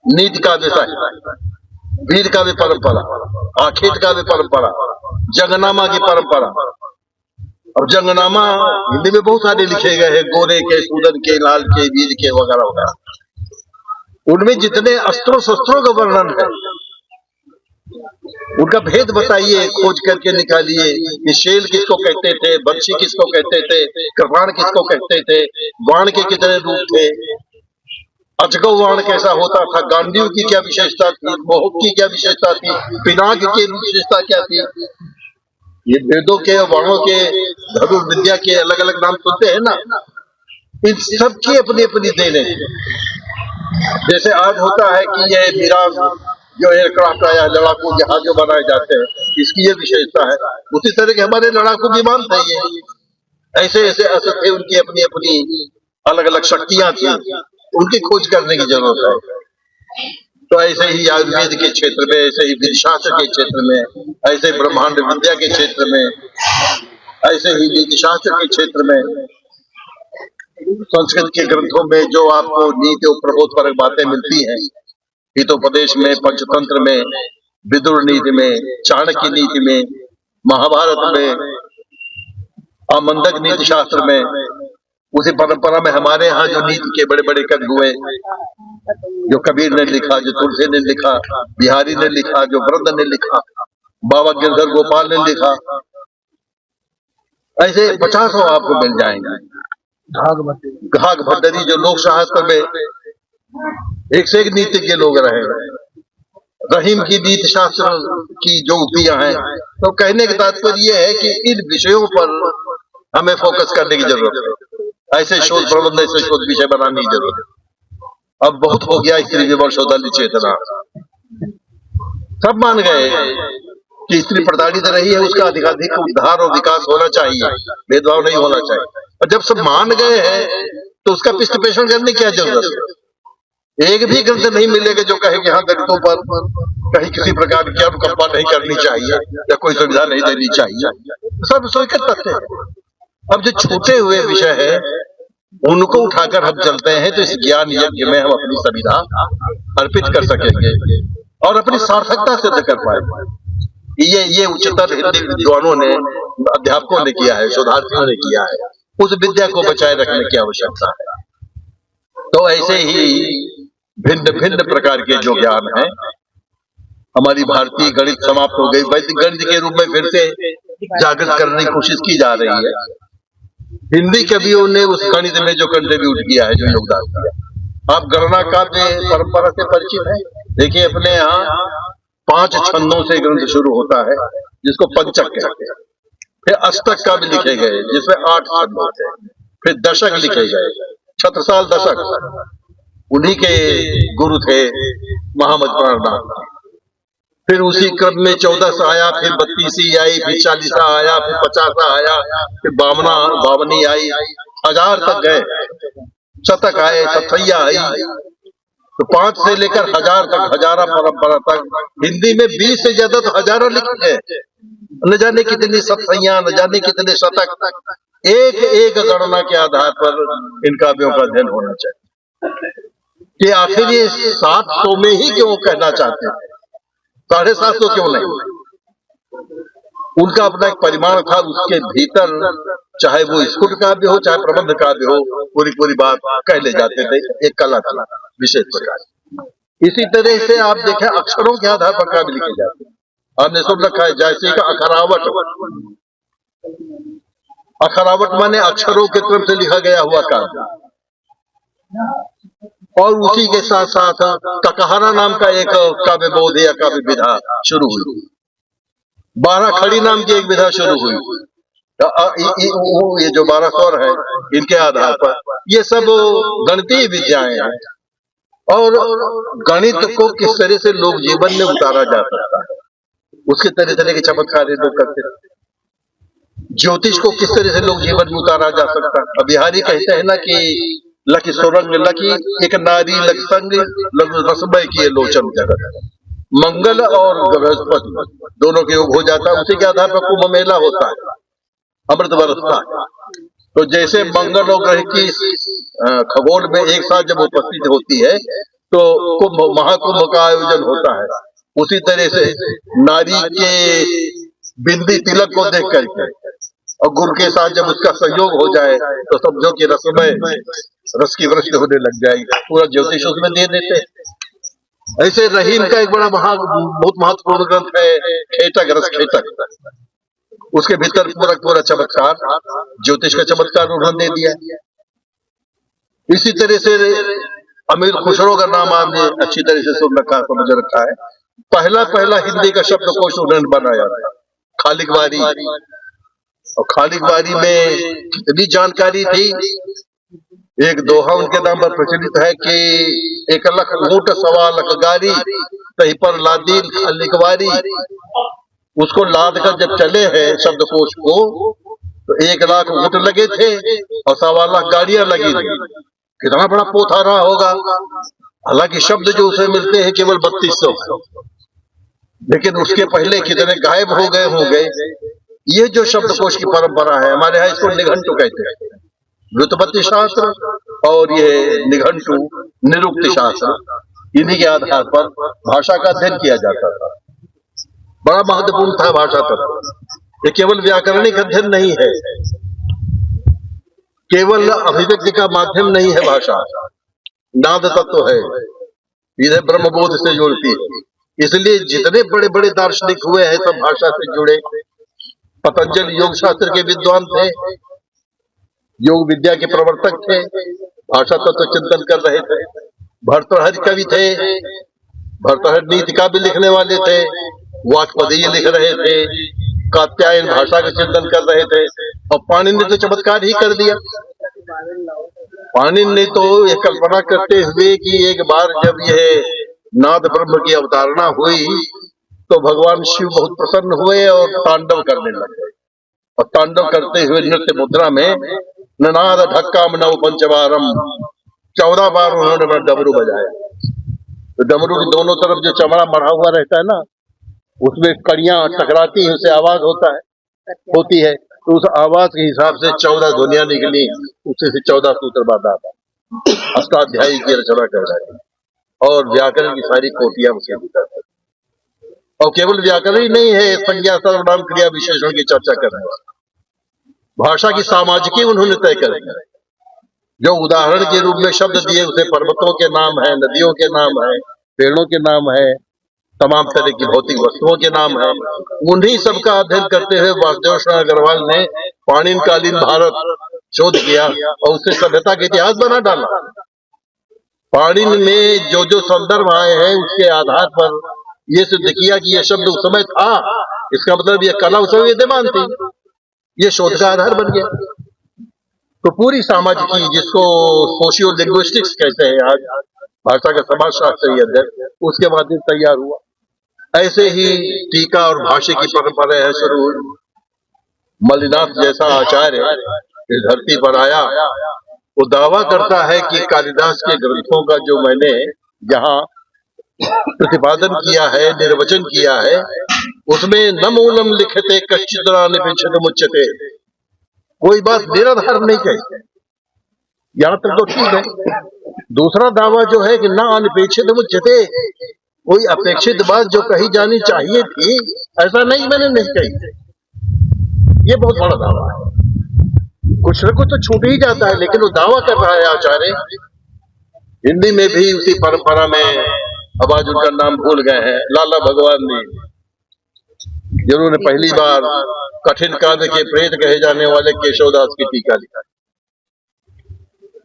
नीति काव्य साहित्य, वीर काव्य परंपरा, आखेट काव्य परंपरा, जंगनामा की परंपरा। अब जंगनामा हिंदी में बहुत सारे लिखे गए हैं, गोरे के, सूदन के, लाल के, वीर के वगैरह वगैरह। उनमें जितने अस्त्रों शस्त्रों का वर्णन है उनका भेद बताइए, खोज करके निकालिए कि शेल किसको कहते थे, बंशी किसको कहते थे, कृपाण किसको कहते थे, बाण के कितने रूप थे, अजगव बाण कैसा होता था, गांडीव की क्या विशेषता थी, मोहक की क्या विशेषता थी, पिनाक की विशेषता क्या थी। ये वेदों के और बाणों के धनुर विद्या के अलग अलग नाम सुनते हैं ना, इन सब की अपनी अपनी देन है। जैसे आज होता है कि ये मिराज जो एयरक्राफ्ट आया, लड़ाकू जहाज जो बनाए जाते हैं, इसकी ये विशेषता है। उसी तरह के हमारे लड़ाकू विमान थे। ये ऐसे ऐसे असर थे, उनकी अपनी अपनी अलग अलग शक्तियां थी, उनकी खोज करने की जरूरत है। तो ऐसे ही आयुर्वेद के क्षेत्र में, ऐसे ही विधिशास्त्र के क्षेत्र में, ऐसे ब्रह्मांड विद्या के क्षेत्र में, ऐसे ही नीतिशास्त्र के क्षेत्र में, संस्कृत के ग्रंथों में जो आपको नीति और प्रबोध परक बातें मिलती हैं, हितोपदेश में, पंचतंत्र में, विदुर नीति में, चाणक्य नीति में, महाभारत में, आमंडक नीति शास्त्र में, उसी परंपरा में हमारे यहाँ जो नीति के बड़े बड़े कवि हुए, जो कबीर ने लिखा, जो तुलसी ने लिखा, बिहारी ने लिखा, जो वृंद ने लिखा, बाबा गिरधर गोपाल ने लिखा, ऐसे 50 आपको मिल जाएंगे। घाघ भट्टरी जो लोक शास्त्र में एक से एक नीति के लोग रहे, रहीम की नीति शास्त्र की जो उक्तियां हैं, तो कहने का तात्पर्य यह है कि इन विषयों पर हमें फोकस करने की जरूरत है। ऐसे शोध प्रबंध, ऐसे शोध विषय बनाने की जरूरत है। अब बहुत हो गया स्त्री विमर्श दल चेतना, सब मान गए कि स्त्री प्रताड़ित रही है, उसका अधिकाधिक उद्धार और विकास होना चाहिए, भेदभाव नहीं होना चाहिए। और जब सब मान गए हैं तो उसका पृष्ठपोषण करने की क्या जरूरत है? एक भी ग्रंथ नहीं मिलेगा जो कहे कि हाँ दलितों पर कहीं किसी प्रकार की अनुकंपा नहीं करनी चाहिए या कोई सुविधा नहीं देनी चाहिए। सब स्वीकृत तथ्य है। अब जो छूटे हुए विषय है उनको उठाकर हम चलते हैं तो इस ज्ञान यज्ञ में हम अपनी संविधा अर्पित कर सकेंगे और अपनी सार्थकता सिद्ध कर पाएंगे। ये उच्चतर हिंदी विद्वानों ने, अध्यापकों ने किया है, शोधार्थियों ने किया है। उस विद्या को बचाए रखने की आवश्यकता है। तो ऐसे ही भिन्न भिन्न प्रकार के जो ज्ञान है, हमारी भारतीय गणित समाप्त हो गई, वैदिक गणित के रूप में फिर से जागृत करने की कोशिश की जा रही है। हिंदी कवियों ने उस गणित में जो कंट्रीब्यूट किया है, जो योगदान किया। आप गणना काव्य परंपरा से परिचित है। देखिए अपने यहाँ 5 छंदों से ग्रंथ शुरू होता है जिसको पंचक कहते हैं। फिर अष्टक काव्य लिखे गए जिसमें 8 छंद होते हैं। फिर दशक लिखे गए, छत्रसाल दशक, उन्हीं के गुरु थे महामत प्राणनाथ। फिर उसी क्रम में 14 आया, फिर 32 आई, फिर 40 आया, फिर 50 आया, फिर 52 आई, 1000 तक गए। शतक आए, सतैया आई, तो 5 से लेकर 1000 तक, हजारा परंपरा तक हिंदी में 20 से ज्यादा तो हजारों लिखे हैं। न जाने कितनी सतैया, न जाने कितने शतक, एक एक गणना के आधार पर इन काव्यों का अध्ययन होना चाहिए कि आखिर ये 700 में ही क्यों कहना चाहते हैं, 750 क्यों नहीं? उनका अपना एक परिमाण था, उसके भीतर चाहे वो स्कुट काव्य हो, चाहे प्रबंध काव्य हो, पूरी पूरी बात कह ले जाते थे। एक कला था विशेष प्रकार। इसी तरह से आप देखें अक्षरों के आधार पर काव्य लिखे जाते हैं। आपने सुन रखा है जैसे का अखरावट। अखरावट माने अक्षरों के क्रम से लिखा गया हुआ काव्य। और उसी के साथ साथ ककहरा नाम का एक काव्य बोध या काव्य विधा शुरू हुई। 12 खड़ी नाम की एक विधा शुरू हुई। ये जो 12 स्वर है इनके आधार पर ये सब गणितीय विद्याएं हैं। और गणित को किस तरह से लोग जीवन में उतारा जा सकता है, उसके तरह तरह के चमत्कार लोग करते हैं। ज्योतिष को किस तरह से लोग जीवन में उतारा जा सकता है। बिहारी कहते हैं ना कि लकी सुरंग लकी एक नारी लग संग रसमय किए लोचन जगत। मंगल और बृहस्पति दोनों के योग हो जाता है, उसी के आधार पर कुंभ मेला होता है, अमृत बरसता है। तो जैसे मंगल और ग्रह की खगोल में एक साथ जब उपस्थित होती है तो कुंभ, महाकुंभ का आयोजन होता है। उसी तरह से नारी के बिंदी तिलक को देख करके और गुरु के साथ जब उसका संयोग हो जाए तो समझो कि रसमय रस की वृष्टि होने लग जाएगी, पूरा ज्योतिष उसमें दे देते। ऐसे रहीम का एक बड़ा बहुत महत्वपूर्ण ग्रंथ है खेटक, रस खेटक। उसके भीतर पूरा चमत्कार, ज्योतिष का चमत्कार उन्होंने दे दिया। इसी तरह से अमीर खुसरो का नाम आपने अच्छी तरह से सुन रखा, समझ रखा है। पहला हिंदी का शब्दकोश उन्होंने बनाया था, खालिकवारी। और खालिकवारी में इतनी जानकारी थी, एक दोहा उनके नाम पर प्रचलित है कि 1 लख ऊंट 1.25 लख गारी, तही पर लादीन खालिकवारी। उसको लाद कर जब चले हैं शब्दकोश को तो 1 लाख ऊंट लगे थे और 1.25 लाख गाड़ियां लगी थी। कितना बड़ा पोथा रहा होगा। हालांकि शब्द जो उसे मिलते हैं केवल 3200, लेकिन उसके पहले कितने गायब हो गए। ये जो शब्दकोश की परंपरा है हमारे यहाँ, इसको निघंटु कहते हैं। व्युत्पत्ति शास्त्र और ये निघंटु निरुक्ति शास्त्र, इन्हीं के आधार पर भाषा का अध्ययन किया जाता था। बड़ा महत्वपूर्ण था भाषा तत्व। ये केवल व्याकरणिक अध्ययन नहीं है, केवल अभिव्यक्ति का माध्यम नहीं है भाषा, नाद तत्व है, इधर ब्रह्मबोध से जोड़ती है। इसलिए जितने बड़े बड़े दार्शनिक हुए हैं सब भाषा से जुड़े। पतंजलि योग शास्त्र के विद्वान थे, योग विद्या के प्रवर्तक थे, भाषा तत्व चिंतन कर रहे थे। भर्तृहरि कवि थे, भर्तृहरि नीति काव्य लिखने वाले थे, वाक्पदीय लिख रहे थे, कात्यायन भाषा का चिंतन कर रहे थे। और पाणिनि ने तो चमत्कार ही कर दिया। पाणिनि ने तो ये कल्पना करते हुए कि एक बार जब यह नाद ब्रह्म की अवतारणा हुई तो भगवान शिव बहुत प्रसन्न हुए और तांडव करने लगे। और तांडव करते हुए नृत्य मुद्रा में ननाद ढक्का नव पंचवारम 14 बार उन्होंने डमरू बजाया। तो डमरू की दोनों तरफ जो चमड़ा मढ़ा हुआ रहता है ना, उसमें कड़ियां टकराती हैं, उससे आवाज होती है। तो उस आवाज के हिसाब से 14 ध्वनियां निकली, उससे से 14 सूत्र बांधा था। अष्टाध्यायी की रचना कर रहे हैं और व्याकरण की सारी कोटियां उसे भीतर है। और केवल व्याकरण ही नहीं है, संज्ञा सर्वनाम क्रिया विशेषण की चर्चा कर रहे हैं। भाषा की सामाजिकी उन्होंने तय करेंगे। जो उदाहरण के रूप में शब्द दिए उसे पर्वतों के नाम है, नदियों के नाम है, पेड़ों के नाम है, तमाम तरह की भौतिक वस्तुओं के नाम है। उन्हीं सबका अध्ययन करते हुए वासुदेव शरण अग्रवाल ने पाणिनिकालीन भारत शोध किया और उससे सभ्यता का इतिहास बना डाला। पाणिनि में जो जो संदर्भ आए हैं उसके आधार पर यह सिद्ध किया कि यह शब्द उस समय था, इसका मतलब यह कला उस समय विद्यमान थी। ये शोध का आधार बन गया। तो पूरी सामाजिकी, जिसको सोशियो लिंग्विस्टिक्स कहते हैं आज, भाषा का समाजशास्त्री अध्ययन, उसके माध्यम तैयार हुआ। ऐसे ही टीका और भाष्य की परंपरा है शुरू हुई। मल्लिनाथ जैसा आचार्य इस धरती पर आया, वो दावा करता है कि कालिदास के ग्रंथों का जो मैंने यहाँ प्रतिपादन किया है, निर्वचन किया है, उसमें न मूलम लिखते कश्चिदनिपेक्षित मुच्यते, कोई बात निराधार नहीं कही। यहाँ तक तो ठीक है। दूसरा दावा जो है कि न अनपेक्षित मुच्यते, कोई अपेक्षित बात जो कही जानी चाहिए थी ऐसा नहीं मैंने नहीं कही। ये बहुत बड़ा दावा है। कुछ न कुछ तो छूट ही जाता है, लेकिन वो दावा कर रहा है आचार्य। हिंदी में भी उसी परंपरा में, अब आज उनका नाम भूल गए हैं, लाला भगवान ने, जिन्होंने पहली बार कठिन काव्य के प्रेत कहे जाने वाले केशवदास की टीका लिखा।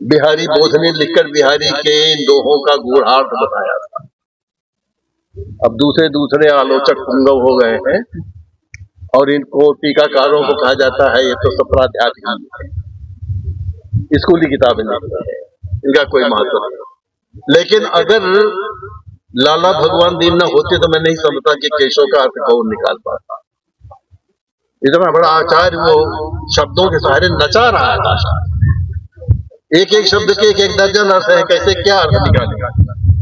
बिहारी बोध ने लिखकर बिहारी के दोहों का गूढ़ार्थ बताया था। अब दूसरे आलोचक पुंगव हो गए हैं और इनको टीकाकारों को कहा जाता है ये तो सप्राध्यात्म है, स्कूली किताबें नहीं है, इनका कोई महत्व नहीं। लेकिन अगर लाला भगवान दीन न होते तो मैं नहीं समझता कि केशव का अर्थ कौन निकाल पाता। इतना बड़ा आचार्य वो शब्दों के सहारे नचा रहा है भाषा। एक एक शब्द के एक दर्जन अर्थ है, कैसे क्या अर्थ निकालेगा।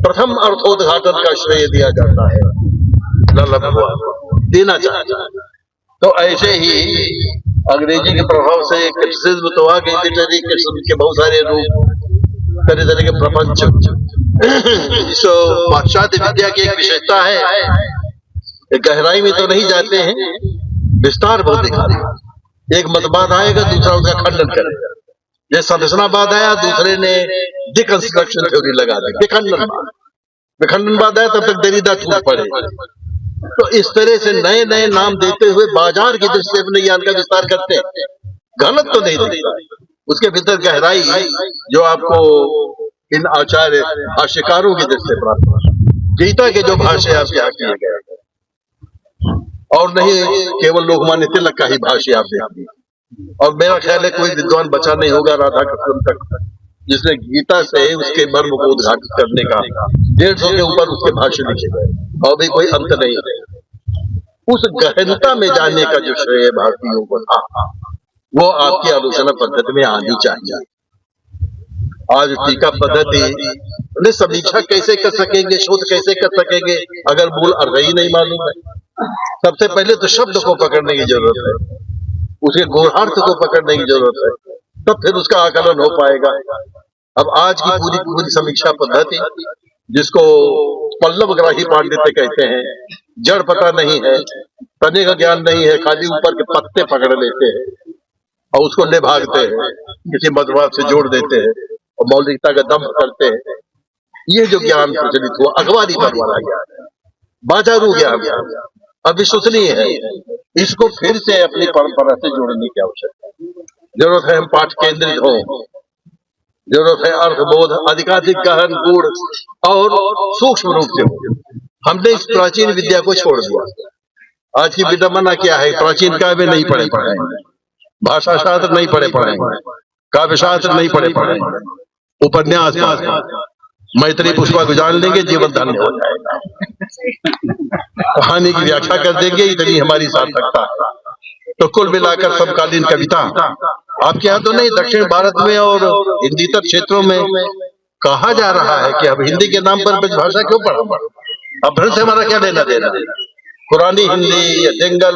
प्रथम अर्थोद्घाटन का श्रेय दिया जाता है लाला भगवान देना चाहता है। तो ऐसे ही अंग्रेजी के प्रभाव से क्रिटिसिज्म तो आ गई, लिटरेरी के बहुत सारे रूप, तरह तरह के प्रपंच। तो पाश्चात्य विद्या की एक विशेषता है, गहराई में तो नहीं जाते हैं, विस्तार बहुत दिखाते हैं। एक मतवाद आएगा, दूसरा उसका खंडन करेगा। जैसे संरचनावाद आया, दूसरे ने डिकंस्ट्रक्शन थ्योरी लगा दी, विखंडनवाद आया, तब तक दरिद्र टूट पड़े। तो इस तरह से नए नए नाम देते हुए बाजार की दृष्टि से अपने ज्ञान का विस्तार करते हैं। गलत तो नहीं दिखता, उसके भीतर गहराई जो आपको इन आचार्य भाष्यकारों की दृष्टि से प्राप्त हुआ। गीता के जो भाष्य आपके यहाँ किए गए और नहीं केवल लोकमान्य तिलक का ही भाष्य आप देखिए। और मेरा ख्याल है कोई विद्वान बचा नहीं होगा राधा कृष्ण तक जिसने गीता से उसके मर्म को उद्घाटित करने का 150 के ऊपर उसके भाष्य लिखे गए और भी कोई अंत नहीं है। उस गहनता में जाने का जो श्रेय भारतीयों को था वो आपकी आलोचना पद्धति में आनी चाहिए। आज टीका पद्धति समीक्षा कैसे कर सकेंगे, शोध कैसे कर सकेंगे अगर मूल अर्थ ही नहीं मालूम है। सबसे पहले तो शब्द को पकड़ने की जरूरत है, उसके गूढ़ार्थ को पकड़ने की जरूरत है, तब फिर उसका आकलन हो पाएगा। अब आज की पूरी पूरी समीक्षा पद्धति जिसको पल्लवग्राही पांडित्य कहते हैं, जड़ पता नहीं है, तने का ज्ञान नहीं है, खाली ऊपर के पत्ते पकड़ लेते हैं। और उसको ले भागते हैं, किसी मतवाद से जोड़ देते हैं और मौलिकता का दम करते हैं। ये जो ज्ञान प्रचलित हुआ अखबारी पर वाला ज्ञान है, बाजारू ज्ञान अविश्वसनीय है। इसको फिर से अपनी परंपरा से जोड़ने की आवश्यकता है। जरूरत है हम पाठ केंद्रित हो, जरूरत है अर्थबोध अधिकाधिक गहन गूढ़ और सूक्ष्म रूप से हो। हमने इस प्राचीन विद्या को छोड़ दिया। आज की विडंबना क्या है, प्राचीन काव्य नहीं पढ़े पढ़ाएंगे, भाषा शास्त्र नहीं पढ़े पढ़ाएंगे, काव्य शास्त्र नहीं पढ़े पढ़ाएंगे, उपन्यास मैत्री पुष्पा को जान लेंगे, जीवन धन्य हो जाएगा। कहानी की व्याख्या कर देंगे, इतनी हमारी सार्थकता है। तो कुल मिलाकर समकालीन कविता आपके यहाँ तो नहीं, दक्षिण भारत में और हिंदीतर क्षेत्रों में कहा जा रहा है कि अब हिंदी के नाम पर भाषा क्यों पढ़ा, अब भ्रंश से हमारा क्या लेना देना। पुरानी हिंदी या जंगल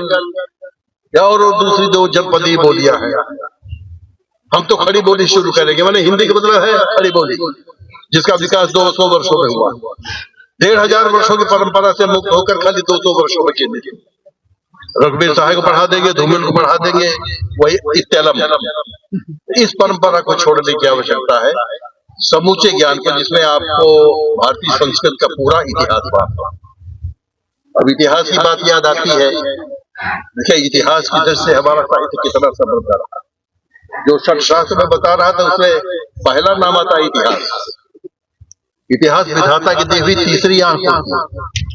या और दूसरी दो जनपदी बोलियां हैं, हम तो खड़ी बोली शुरू करेंगे। मैंने हिंदी का मतलब है खड़ी बोली, जिसका विकास 200 वर्षों में हुआ। 1500 वर्षों की परंपरा से मुक्त होकर खाली 200 वर्षों में केंद्रित। रघुवीर साहब को बढ़ा देंगे, धूमिल को बढ़ा देंगे, वही इत्तेलम। इस परंपरा को छोड़ने की आवश्यकता है, समूचे ज्ञान को, जिसमें आपको भारतीय संस्कृत का पूरा इतिहास बात। अब इतिहास की बात याद आती है। देखिए इतिहास की दृष्टि से हमारा साहित्य कितना समृद्ध रहा। जो षटशास्त्र में बता रहा था उसमें पहला नाम आता इतिहास। इतिहास विधाता की दी हुई तीसरी आंख होती,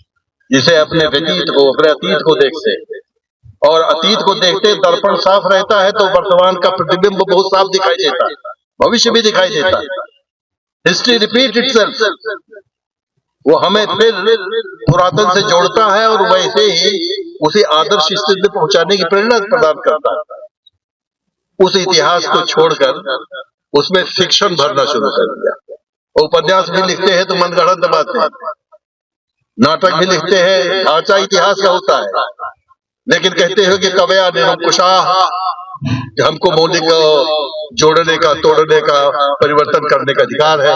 जिसे अपने व्यतीत को, अपने अतीत को देखते और अतीत को देखते दर्पण साफ रहता है तो वर्तमान का प्रतिबिंब बहुत साफ दिखाई देता है, भविष्य भी दिखाई देता है। हिस्ट्री रिपीट इटसेल्फ, वो हमें फिर पुरातन से जोड़ता है और वैसे ही उसे आदर्श स्थिति में पहुंचाने की प्रेरणा प्रदान करता है। उस इतिहास को छोड़कर उसमें फिक्शन भरना शुरू कर दिया। उपन्यास भी लिखते हैं तो मनगढ़ंत बातें, नाटक भी लिखते हैं, ढांचा इतिहास का होता है, लेकिन कहते हो कि कवया निरंकुशाः, हमको मौलिक जोड़ने का, तोड़ने का, परिवर्तन करने का अधिकार है,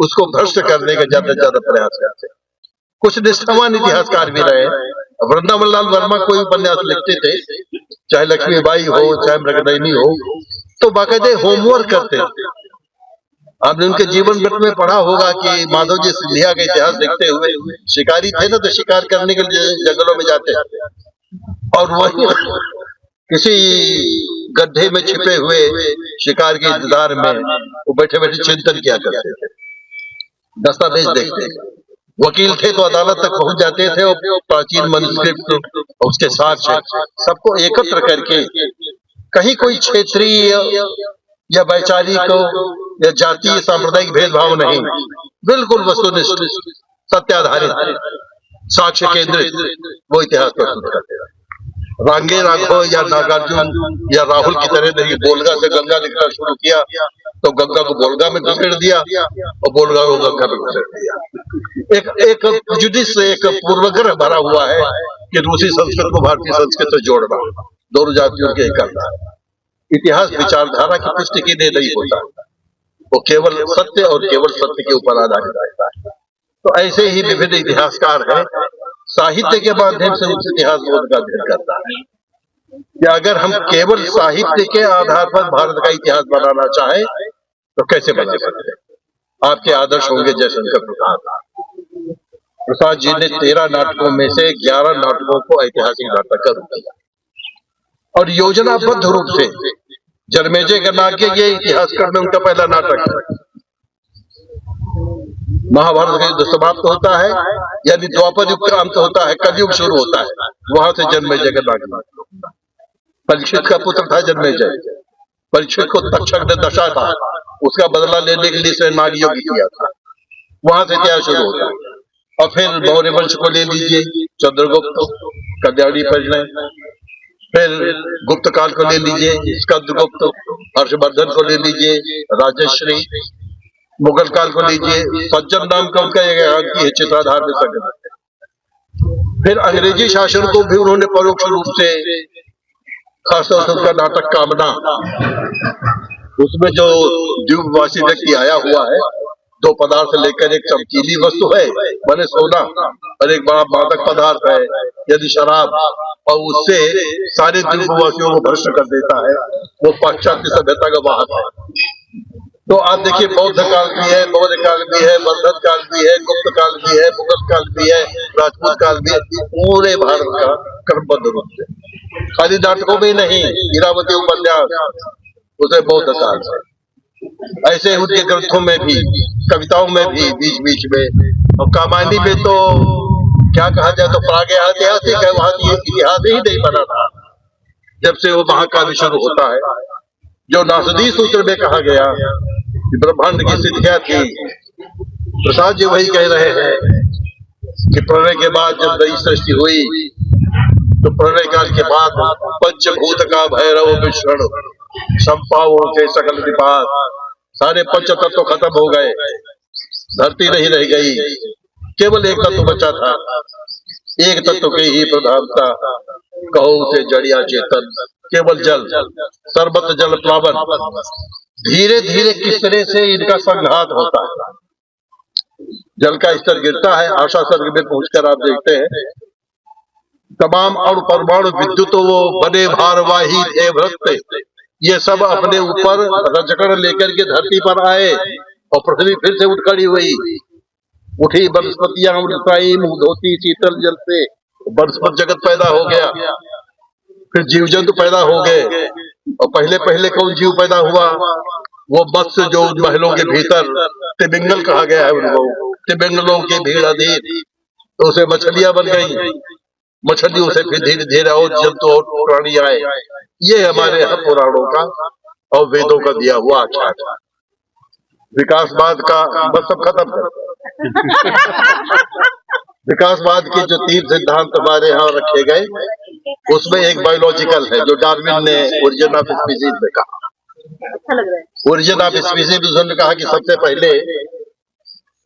उसको भ्रष्ट करने का ज्यादा से ज्यादा प्रयास करते हैं। कुछ निष्ठावान इतिहासकार भी रहे। वृंदावन लाल वर्मा कोई उपन्यास लिखते थे, चाहे लक्ष्मीबाई हो, चाहे मृगनयनी हो, तो बाकायदे होमवर्क करते थे। आपने उनके जीवन वृत्त में पढ़ा होगा कि माधव जी सिंधिया का इतिहास लिखते हुए शिकारी थे ना, तो शिकार करने के लिए जंगलों में जाते और वही किसी गड्ढे में छिपे हुए शिकार के इंतजार में वो बैठे बैठे चिंतन किया करते थे, दस्तावेज देखते थे। वकील थे तो अदालत तक पहुंच जाते थे और प्राचीन मनुस्क्रिप्ट उसके साक्ष्य सबको एकत्र करके, कहीं कोई क्षेत्रीय या वैचारिक या जातीय सांप्रदायिक भेदभाव नहीं, बिल्कुल वस्तुनिष्ठ सत्याधारित साक्ष्य केंद्रित वो इतिहास प्रस्तुत करते हैं। रांगे राघव या नागार्जुन या राहुल की तरह नहीं, बोलगा से गंगा लिखना शुरू किया तो गंगा को बोलगा में घुसेड़ दिया और बोलगा को गंगा में घुसेड़ दिया। एक प्रेजुडिस से, एक पूर्वग्रह भरा हुआ है कि रूसी संस्कृत को भारतीय संस्कृत से जोड़ना, दोनों जातियों के एक करना। इतिहास विचारधारा की पुष्टि के लिए नहीं होता, वो केवल सत्य और केवल सत्य के ऊपर आधारित रहता है। तो ऐसे ही विभिन्न इतिहासकार हैं, साहित्य के माध्यम से उस इतिहास बोध का अध्ययन करता है कि अगर हम केवल साहित्य के आधार पर भारत का इतिहास बनाना चाहें तो कैसे बना सकते हैं। आपके आदर्श होंगे जयशंकर प्रसाद जी ने 13 नाटकों में से 11 नाटकों को ऐतिहासिक नाटक का रूप दिया और योजनाबद्ध रूप से जन्मेजय का नाट्य ये इतिहासकार में उनका पहला नाटक है। महाभारत का युद्ध समाप्त होता है, यानी द्वापर युग का अंत होता है, कलयुग शुरू होता है, वहां से जन्मेजय का नाटक। परीक्षित का पुत्र था जन्मेजय, परीक्षित को तक्षक ने दशा था, उसका बदला लेने के लिए इसने नागयज्ञ किया था, वहां से इतिहास शुरू होता है। और फिर मौर्य वंश को ले लीजिए, चंद्रगुप्त, कल्याणी परिणय, फिर गुप्त काल को ले लीजिए, स्कंदगुप्त, हर्षवर्धन को ले लीजिए, राजश्री, मुगल काल को लीजिए, सज्जन नाम का उनका एक चित्राधार में संग्रह। फिर अंग्रेजी शासन को भी उन्होंने परोक्ष रूप से, खासतौर से उनका नाटक कामना, उसमें जो द्वीपवासी व्यक्ति आया हुआ है, 2 पदार्थ लेकर एक चमकीली वस्तु है माने सोना और एक बड़ा मादक पदार्थ है यदि शराब, और उससे सारे द्वीपवासियों को भ्रष्ट कर देता है, वो पाश्चात्य सभ्यता का वाहक है। तो आप देखिए, बौद्ध काल भी है, बौद्ध काल भी है, वर्धन काल भी है, गुप्त काल भी है, मुगल काल भी है, राजपूत काल भी है, पूरे भारत का क्रमबद्ध रूप से, खाली नाटकों में नहीं, इरावती उपन्यास उसे बौद्ध काल है। ऐसे उनके ग्रंथों में भी, कविताओं में भी बीच बीच में, और कामायनी में तो क्या कहा जाए, तो प्रागैतिहासिक है, वहां की इतिहास ही नहीं बना था जब से वो महाकाव्य शुरू होता है। जो नासदी सूत्र में कहा गया कि ब्रह्मांड की स्थिति क्या थी, प्रसाद जी वही कह रहे हैं कि प्रलय के बाद जब नई सृष्टि हुई तो प्रलय काल के बाद पंचभूत का भैरव मिश्रण, संपाओं के सकल विपात, सारे पंच तत्व खत्म हो गए, धरती नहीं रह गई, केवल एक तत्व बचा था, एक तत्व की ही प्रधानता, कहो उसे जड़िया चेतन, केवल जल, सर्वत्र जल प्लावन। धीरे धीरे किस तरह से इनका संघात होता है, जल का स्तर गिरता है, आशा सर्ग में पहुंचकर आप देखते हैं तमाम अणु परमाणु विद्युत वो बने भारवाही थे व्रत, ये सब अपने ऊपर रजकण लेकर के धरती पर आए और पृथ्वी फिर से उठ खड़ी हुई, उठी वनस्पतियां उठाई, मुंह धोती शीतल जल से, वनस्पत जगत पैदा हो गया, फिर जीव जंतु पैदा हो गए। और पहले पहले कौन जीव पैदा हुआ, वो मत्स्य जो महलों के भीतर तिमिंगल कहा गया है उनको, तिमिंगलों की भीड़ अधीर, तो उसे मछलियां बन गई, मछलियों से फिर धीरे धीरे और जंतु और प्राणी आए। ये हमारे पुराणों का और वेदों का दिया हुआ आख्यान था। विकासवाद का बस सब खत्म कर विकासवाद के जो 3 सिद्धांत हमारे यहाँ रखे गए, उसमें एक बायोलॉजिकल है जो डार्विन ने ओरिजिन ऑफ स्पीसीज में कहा। ओरिजिन ऑफ स्पीसीज उसने कहा कि सबसे पहले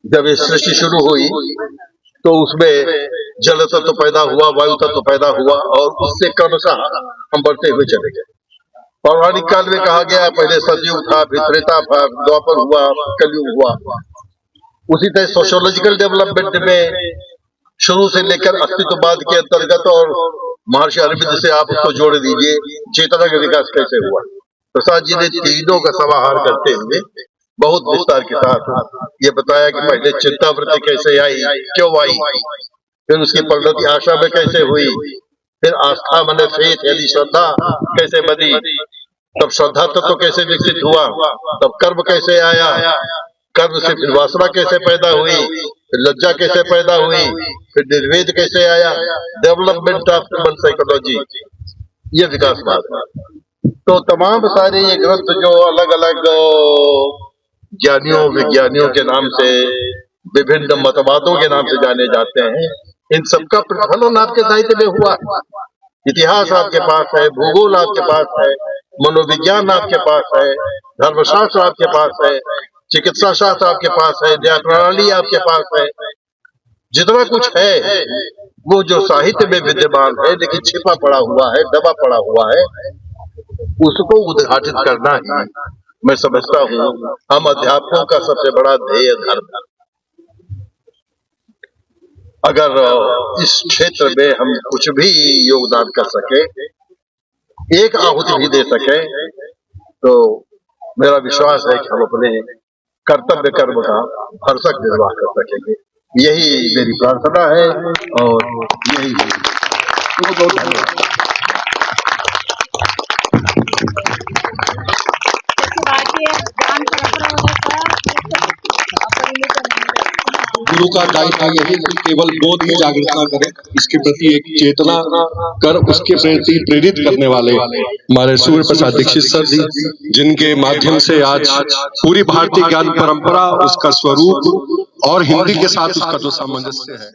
जब ये सृष्टि शुरू हुई तो उसमें जल तत्व पैदा हुआ, वायु तत्व पैदा हुआ, और उससे क्रमशः हम बढ़ते हुए चले गए। पौराणिक काल में कहा गया पहले सतयुग था, फिर त्रेता था, द्वापर हुआ, कलयुग हुआ। उसी तरह सोशियोलॉजिकल डेवलपमेंट में शुरू से लेकर अस्तित्ववाद के अंतर्गत, और महर्षि अरविंद से आप उसको जोड़ दीजिए, चेतना का विकास कैसे हुआ। प्रसाद जी ने तीनों का समाहार करते हुए बहुत विस्तार के साथ ये बताया कि पहले चिंता वृत्ति कैसे आई, क्यों आई, फिर उसकी परिणति आशा में कैसे हुई, फिर आस्था माने फेथ यानी श्रद्धा कैसे बनी, तब श्रद्धा तत्व कैसे विकसित हुआ, तब कर्म कैसे आया, कर्म से फिर वासना कैसे पैदा हुई, फिर लज्जा कैसे पैदा हुई, फिर निर्वेद कैसे आया, डेवलपमेंट ऑफ ह्यूमन साइकोलॉजी, ये विकासवाद है। तो तमाम सारे ये ग्रंथ जो अलग अलग ज्ञानियों विज्ञानियों के नाम से, विभिन्न मतवादों के नाम से जाने जाते हैं, इन सबका प्रतिफलन आपके साहित्य में हुआ। इतिहास आपके पास है, भूगोल आपके पास है, मनोविज्ञान आपके पास है, धर्मशास्त्र आपके पास है, चिकित्सा शास्त्र आपके पास है, न्याय प्रणाली आपके पास है, जितना कुछ है वो जो साहित्य में विद्यमान है लेकिन छिपा पड़ा हुआ है, दबा पड़ा हुआ है, उसको उद्घाटित करना ही मैं समझता हूँ हम अध्यापकों का सबसे बड़ा ध्येय धर्म है। अगर इस क्षेत्र में हम कुछ भी योगदान कर सके, एक आहुति भी दे सके, तो मेरा विश्वास है कि हम अपने कर्तव्य कर्म का भरसक निर्वाह कर सकेंगे। यही मेरी प्रार्थना है और यही बहुत धन्यवाद। गुरु का दायित्व यही कि केवल बोध ही जागृत ना करे, इसके प्रति एक चेतना कर उसके प्रति प्रेरित करने वाले हमारे सूर्य प्रसाद दीक्षित सर जी, जिनके माध्यम से आज पूरी भारतीय ज्ञान परंपरा, उसका स्वरूप और हिंदी के साथ उसका जो सामंजस्य है